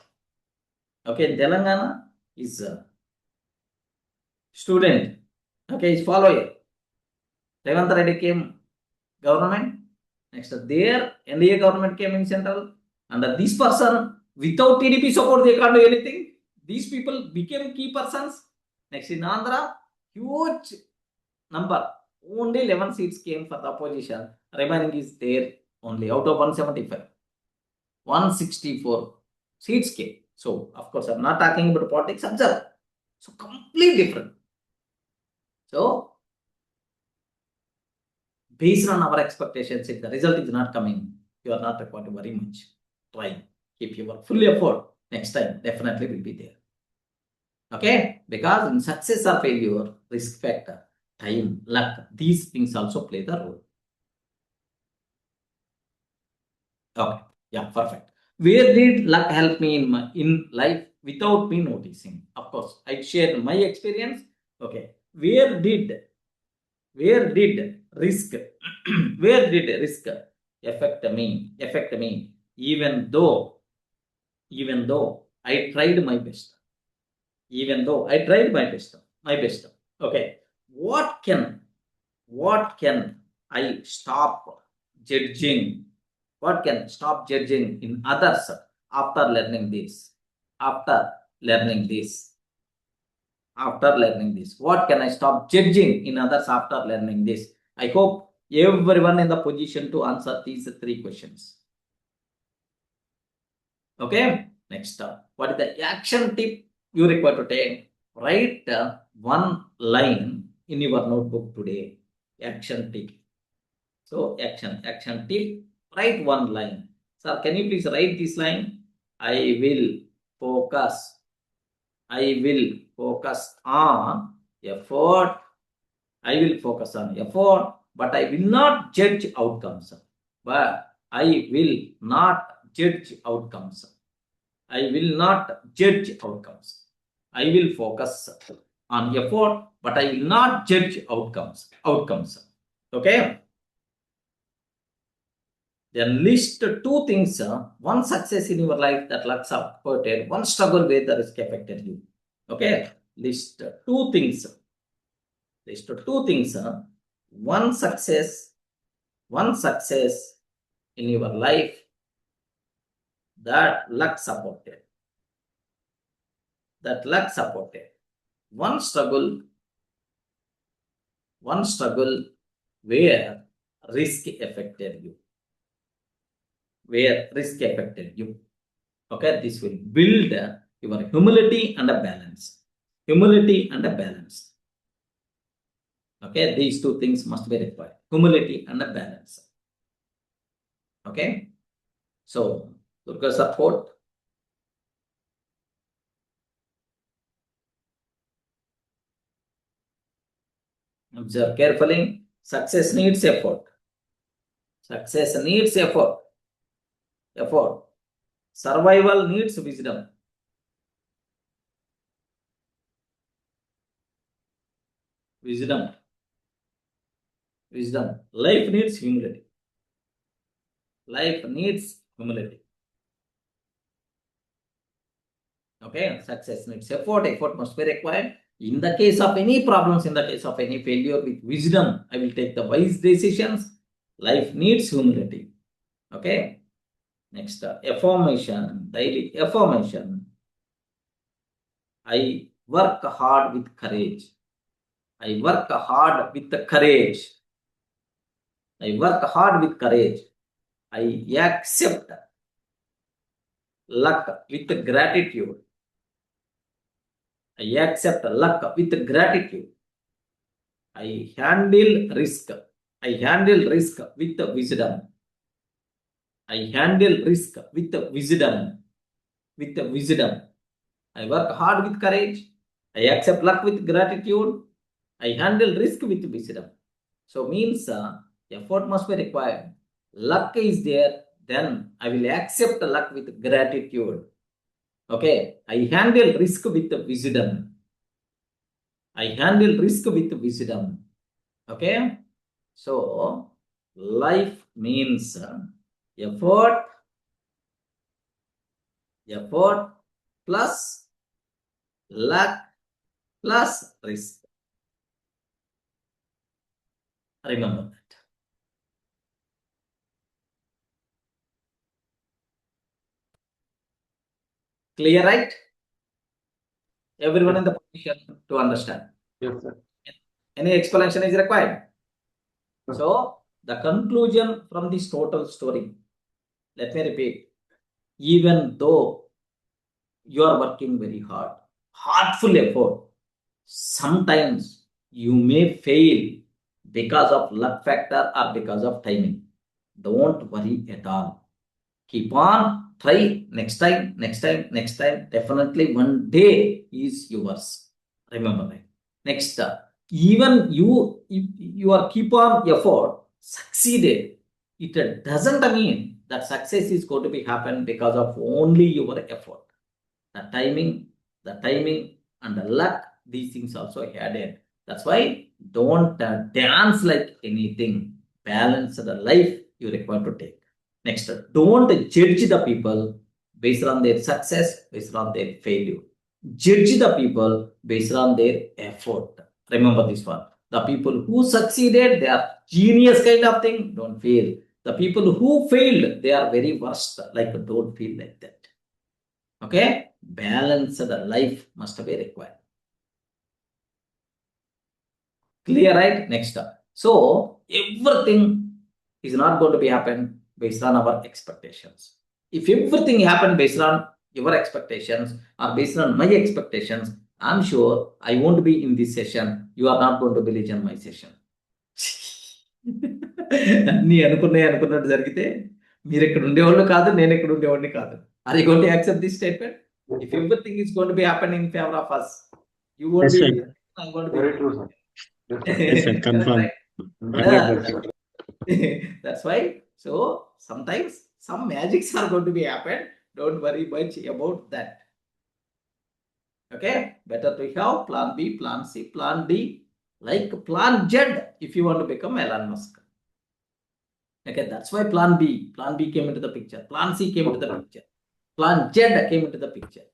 Okay, in Telangana, is student. Okay, his follower. Revant Reddy came government. Next, their NDA government came in central. And this person, without TDP support, they can't do anything. These people became key persons. Next, in Andhra, huge number. Only 11 seats came for the opposition. Remaining is there only out of 175. 164 seats came. So, of course, I'm not talking about politics. Observe. So, completely different. So, based on our expectations, if the result is not coming, you are not required to worry much. Try. Keep your full effort. Next time, definitely will be there. Okay? Because in success or failure, risk factor, time, luck, these things also play the role. Okay. Yeah, perfect. Where did luck help me in life without me noticing? Of course, I shared my experience. Okay. Where did risk where did risk affect me even though I tried my best, my best. Okay, what can I stop judging, in others after learning this, what can I stop judging in others after learning this? I hope everyone in the position to answer these 3 questions. Okay, next, what is the action tip you require to take? Write one line in your notebook today. Action tip. So, action tip, write one line. Sir, can you please write this line? I will focus on effort. But I will not judge outcomes. I will focus on effort, but I will not judge outcomes. Okay. Then list 2 things. One success in your life that luck supported, one struggle where the risk affected you. Okay, list 2 things. One success in your life that luck supported. One struggle where risk affected you. Okay, this will build your humility and a balance. Okay, these 2 things must be required. Humility and a balance. Okay, so Durga support. Observe carefully. Success needs effort. Survival needs wisdom. Life needs humility. Okay, success needs effort must be required. In the case of any problems, in the case of any failure, with wisdom, I will take the wise decisions. Life needs humility. Okay, next, affirmation, daily affirmation. I work hard with courage. I accept luck with gratitude. I handle risk with wisdom. I work hard with courage. I accept luck with gratitude. I handle risk with wisdom. So means effort must be required. Luck is there, then I will accept luck with gratitude. Okay, I handle risk with wisdom. Okay, so life means effort plus luck plus risk. Remember that. Clear, right? Everyone in the position to understand. Yes, sir. Any explanation is required? So, the conclusion from this total story, let me repeat, even though you are working very hard, heartful effort, sometimes you may fail because of luck factor or because of timing. Don't worry at all. Keep on, try next time. Definitely one day is yours. Remember that. Next, even if you are keep on effort, succeeded, it doesn't mean that success is going to be happen because of only your effort. The timing, and the luck, these things also added. That's why don't dance like anything. Balance the life you require to take. Next, don't judge the people based on their success, based on their failure. Judge the people based on their effort. Remember this one. The people who succeeded, they are genius kind of thing. Don't fail. The people who failed, they are very worst. Like don't feel like that. Okay, balance the life must be required. Clear, right? Next up. So everything is not going to be happen based on our expectations. If everything happen based on your expectations or based on my expectations, I'm sure I won't be in this session. You are not going to be in my session. అన్ని అనుకున్నట్టు జరిగితే మీరు ఇక్కడ ఉండేవాళ్ళు కాదు, నేను ఇక్కడ ఉండేవాడిని కాదు. Are you going to accept this statement? If everything is going to be happening in favor of us, you won't Yes, be sir. here. I'm going to be Very here. true, sir. Yes, sir. Yes, sir. Confirm. Correct, right? 100%. That's why. So sometimes some magics are going to be happen. Don't worry much about that. Okay, better to have plan B, plan C, plan D, like plan Z if you want to become Elon Musk. Okay, that's why plan B came into the picture, plan C came into the picture, plan Z came into the picture.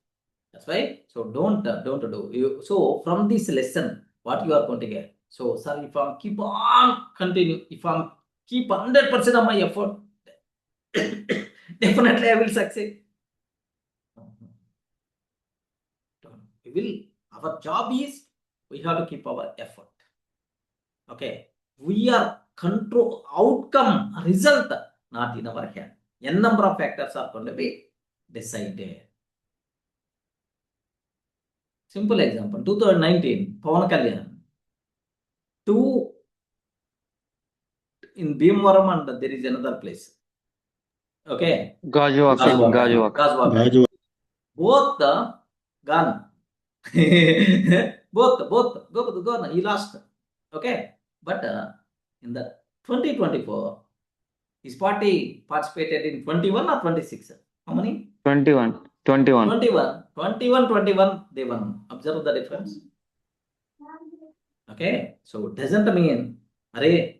That's why. So don't do you. So from this lesson, what you are going to get? So sir, if I keep on continue, if I keep 100% of my effort, definitely I will succeed. We will. Our job is we have to keep our effort. Okay, we are control outcome result not in our hand. N number of factors are going to be decided. Simple example, 2019, Pawan Kalyan, two in Bhimavaram and there is another place. Okay, Gajwaka. Gaju. both the gone. both gone. He lost. Okay, but in the 2024, his party participated in 21 or 26. How many? 21. 21, they won. Observe the difference. Okay, so it doesn't mean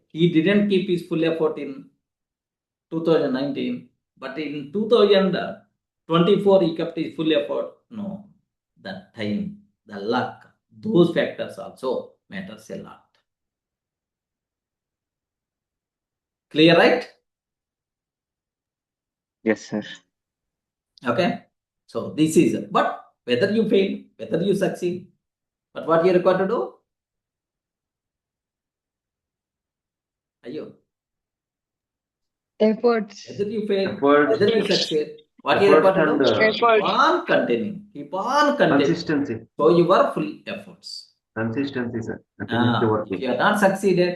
he didn't keep his full effort in 2019, but in 2024 he kept his full effort. No, the time, the luck, those factors also matters a lot. Clear, right? Yes, sir. Okay, so this is, but whether you fail, whether you succeed, but what you require to do? Efforts. Whether you fail, Efforts. whether you succeed, what you Efforts require to do? and Keep on continuing. Keep on continuing. consistency. So your full efforts. Consistency, sir. Continuously If working. you are not succeeded,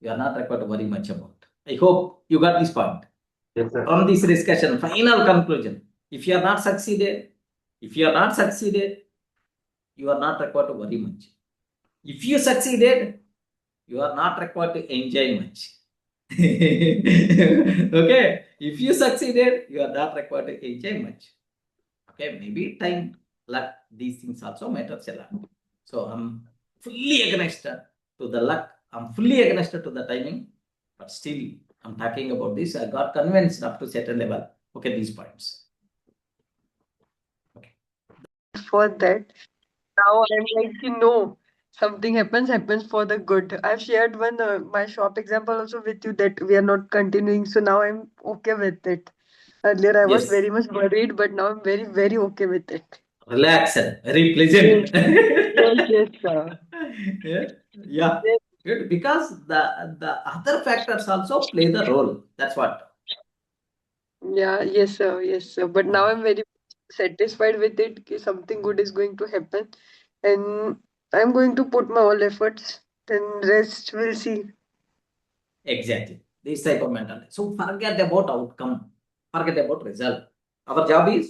you are not required to worry much about. I hope you got this point. Yes, sir. From this discussion, final conclusion. If you are not succeeded, you are not required to worry much. If you succeeded, you are not required to enjoy much. Okay, if you succeeded, you are not required to enjoy much. Okay, maybe time, luck, these things also matters a lot. So I'm fully against to the luck, I'm fully against to the timing, but still I'm talking about this. I got convinced up to certain level. Okay, these points. Okay. For that, now I'm like, something happens for the good. I've shared one my shop example also with you that we are not continuing. So now I'm okay with it. Earlier I was Yes. very much worried, but now I'm very, very okay with it. Relaxed, very pleasant. Yes, sir. Yeah. Yes. Good. Because the other factors also play the role. That's what. Yeah, yes, sir. Yes, sir. But now I'm very satisfied with it. Something good is going to happen, and I'm going to put my all efforts. Then rest we'll see. Exactly. This type of mentality. So forget about outcome. Forget about result. Our job is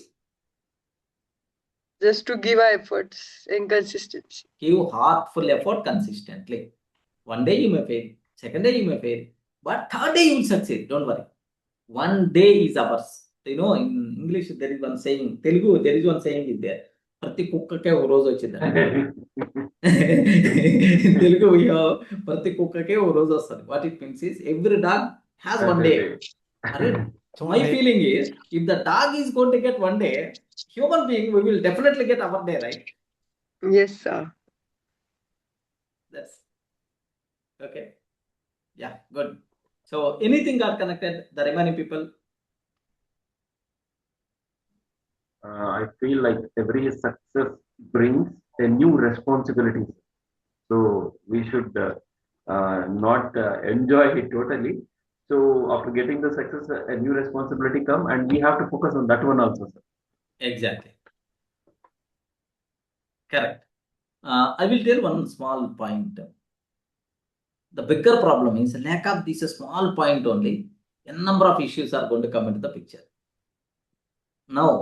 Just to give our efforts and consistency. give heartful effort consistently. One day you may fail, second day you may fail, but third day you will succeed. Don't worry. One day is ours. In English there is one saying, Telugu there is one saying is there. ప్రతి కుక్కకే ఓ రోజు వచ్చిందండి. తెలుగు ప్రతి కుక్కకే ఓ రోజు వస్తుంది. What it means is every dog has one day. My feeling is if the dog is going to get one day, human being we will definitely get our day, right? Yes, sir. That's okay. Yeah, good. So anything got connected, the remaining people? I feel like every success brings a new responsibility. So we should not enjoy it totally. So after getting the success, a new responsibility come, and we have to focus on that one also, sir. Exactly. Correct. I will tell one small point. The bigger problem is lack of this small point only. A number of issues are going to come into the picture. Now,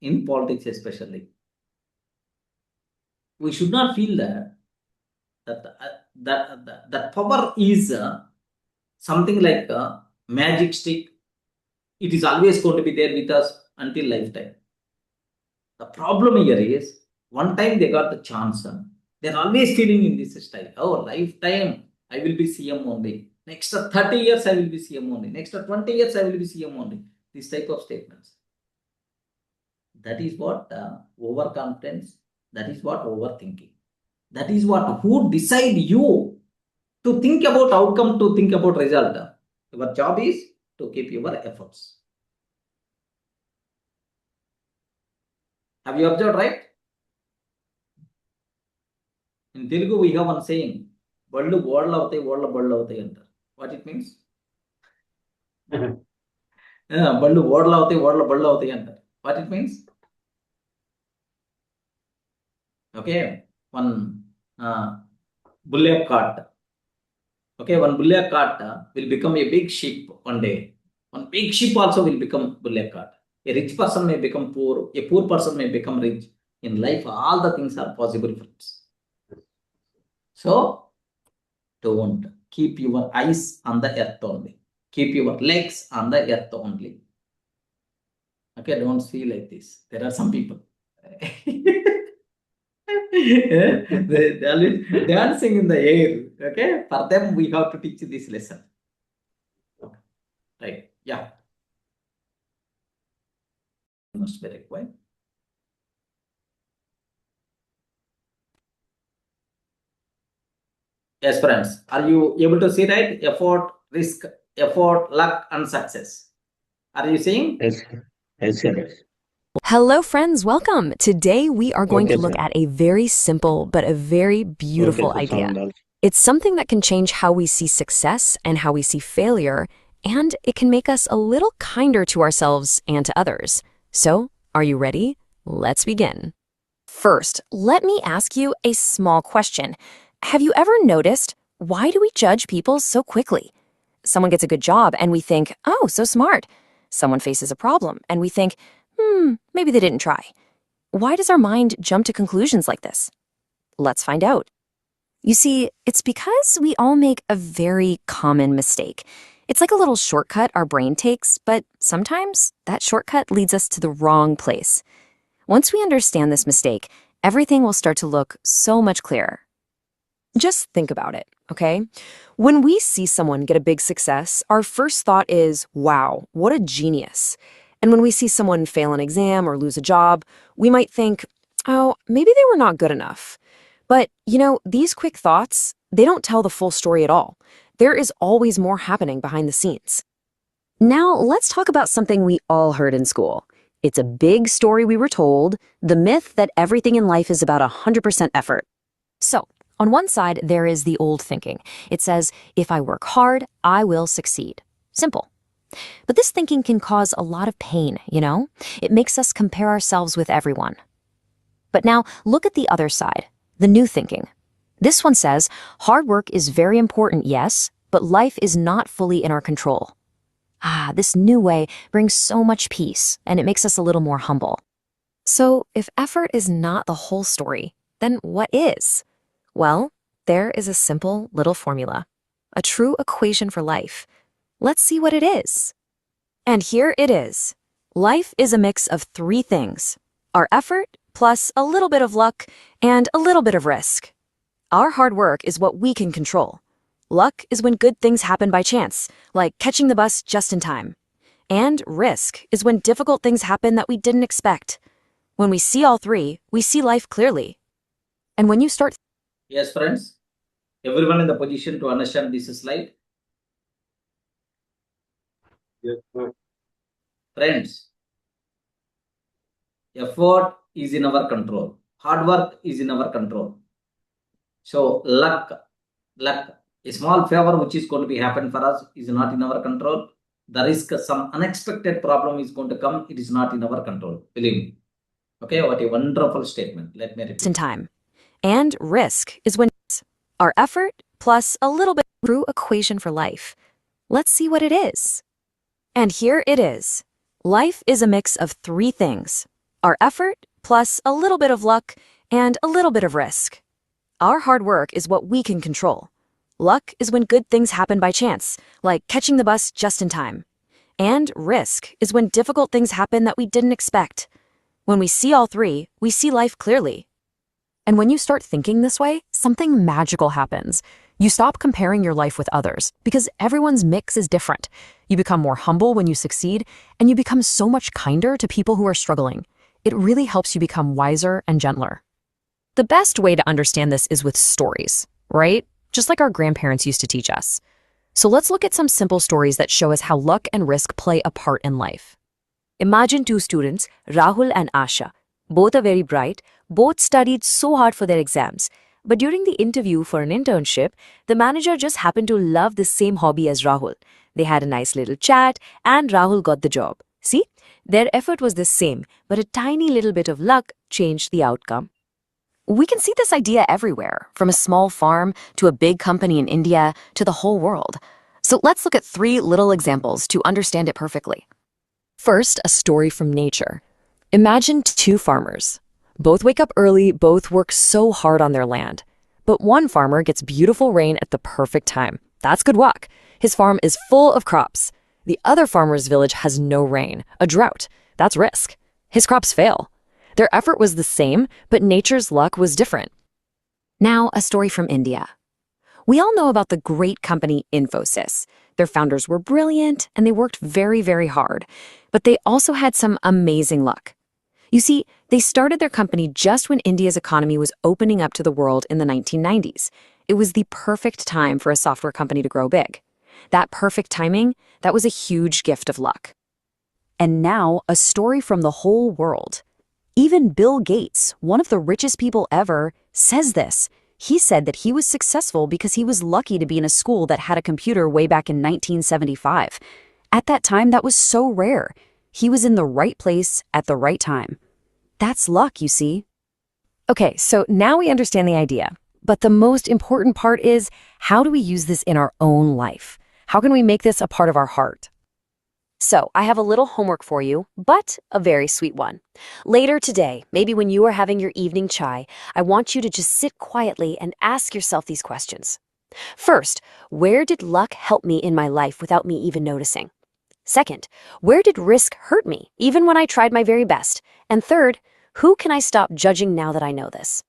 in politics especially, we should not feel that power is something like a magic stick. It is always going to be there with us until lifetime. The problem here is, one time they got the chance, they're always feeling in this style. Oh, lifetime, I will be CM only. Next 30 years, I will be CM only. Next 20 years, I will be CM only. This type of statements. That is what overconfidence, that is what overthinking. That is what, who decide you to think about outcome, to think about result. Your job is to keep your efforts. Have you observed, right? In Telugu, we have one saying, "Ballu bodlu avutayi, bodlu ballu avutayi" antaru. What it means? Ballu bodlu avutayi, bodlu ballu avutayi antaru. What it means? Okay, one bullock cart. Okay, one bullock cart will become a big ship one day. One big ship also will become bullock cart. A rich person may become poor. A poor person may become rich. In life, all the things are possible, friends. So, don't keep your eyes on the earth only. Keep your legs on the earth only. Okay, don't see like this. There are some people. They are dancing in the air. Okay, for them we have to teach this lesson. Okay. Right? Yeah. Must be required. Yes, friends. Are you able to see, right? Effort, risk, effort, luck, and success. Are you seeing? Yes, yes, yes. Hello, friends. Welcome. Today, we are going Okay, to look sir. at a very simple but a very beautiful Okay, sir. idea. Sound also. It's something that can change how we see success and how we see failure, and it can make us a little kinder to ourselves and to others. So, are you ready? Let's begin. First, let me ask you a small question. Have you ever noticed, why do we judge people so quickly? Someone gets a good job and we think, oh, so smart. Someone faces a problem and we think, maybe they didn't try. Why does our mind jump to conclusions like this? Let's find out. You see, it's because we all make a very common mistake. It's like a little shortcut our brain takes, but sometimes that shortcut leads us to the wrong place. Once we understand this mistake, everything will start to look so much clearer. Just think about it. okay? When we see someone get a big success, our first thought is, wow, what a genius. And when we see someone fail an exam or lose a job, we might think, oh, maybe they were not good enough. But, these quick thoughts, they don't tell the full story at all. There is always more happening behind the scenes. Now, let's talk about something we all heard in school. It's a big story we were told, the myth that everything in life is about 100% effort. So, on one side, there is the old thinking. It says, if I work hard, I will succeed. Simple. But this thinking can cause a lot of pain, It makes us compare ourselves with everyone. But now, look at the other side, the new thinking. This one says, hard work is very important, yes, but life is not fully in our control. This new way brings so much peace, and it makes us a little more humble. So, if effort is not the whole story, then what is? Well, there is a simple little formula, a true equation for life. Let's see what it is. And here it is. Life is a mix of three things: our effort, plus a little bit of luck, and a little bit of risk. Our hard work is what we can control. Luck is when good things happen by chance, like catching the bus just in time. And risk is when difficult things happen that we didn't expect. When we see all three, we see life clearly. And when you start... Yes, friends. Everyone in the position to understand this slide? Yes, sir. Friends, effort is in our control. Hard work is in our control. So luck, a small favor which is going to be happen for us is not in our control. The risk, some unexpected problem is going to come, it is not in our control. Believe me. Okay, what a wonderful statement. Let me repeat. In time. And risk is when our effort plus a little bit true equation for life. Let's see what it is. And here it is. Life is a mix of three things: our effort plus a little bit of luck and a little bit of risk. Our hard work is what we can control. Luck is when good things happen by chance, like catching the bus just in time. And risk is when difficult things happen that we didn't expect. When we see all three, we see life clearly. And when you start thinking this way, something magical happens. You stop comparing your life with others because everyone's mix is different. You become more humble when you succeed, and you become so much kinder to people who are struggling. It really helps you become wiser and gentler. The best way to understand this is with stories, right? Just like our grandparents used to teach us. So let's look at some simple stories that show us how luck and risk play a part in life. Imagine two students, Rahul and Asha. Both are very bright, both studied so hard for their exams. But during the interview for an internship, the manager just happened to love the same hobby as Rahul. They had a nice little chat, and Rahul got the job. See, their effort was the same, but a tiny little bit of luck changed the outcome. We can see this idea everywhere, from a small farm to a big company in India to the whole world. So let's look at three little examples to understand it perfectly. First, a story from nature. Imagine two farmers. Both wake up early, both work so hard on their land. But one farmer gets beautiful rain at the perfect time. That's good luck. His farm is full of crops. The other farmer's village has no rain, a drought. That's risk. His crops fail. Their effort was the same, but nature's luck was different. Now, a story from India. We all know about the great company Infosys. Their founders were brilliant, and they worked very, very hard. But they also had some amazing luck. You see, they started their company just when India's economy was opening up to the world in the 1990s. It was the perfect time for a software company to grow big. That perfect timing, that was a huge gift of luck. And now, a story from the whole world. Even Bill Gates, one of the richest people ever, says this. He said that he was successful because he was lucky to be in a school that had a computer way back in 1975. At that time, that was so rare. He was in the right place at the right time. That's luck, you see. Okay, so now we understand the idea. But the most important part is, how do we use this in our own life? How can we make this a part of our heart? So, I have a little homework for you, but a very sweet one. Later today, maybe when you are having your evening chai, I want you to just sit quietly and ask yourself these questions. First, where did luck help me in my life without me even noticing? Second, where did risk hurt me, even when I tried my very best? And third, who can I stop judging now that I know this?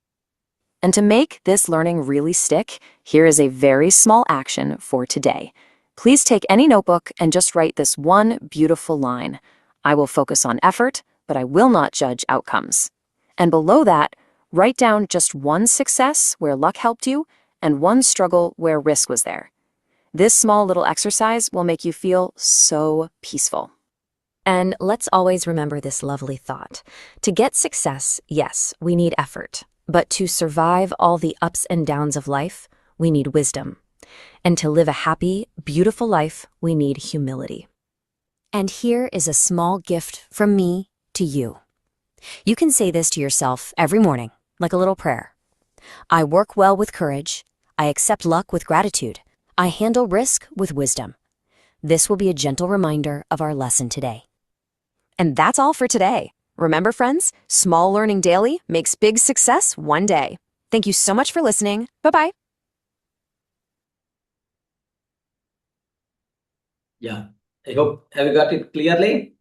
And to make this learning really stick, here is a very small action for today. Please take any notebook and just write this one beautiful line. I will focus on effort, but I will not judge outcomes. And below that, write down just one success where luck helped you and one struggle where risk was there. This small little exercise will make you feel so peaceful. And let's always remember this lovely thought. To get success, yes, we need effort. But to survive all the ups and downs of life, we need wisdom. And to live a happy, beautiful life, we need humility. And here is a small gift from me to you. You can say this to yourself every morning, like a little prayer. I work well with courage. I accept luck with gratitude. I handle risk with wisdom. This will be a gentle reminder of our lesson today. And that's all for today. Remember, friends, small learning daily makes big success one day. Thank you so much for listening. Bye-bye. Yeah, I hope, have you got it clearly?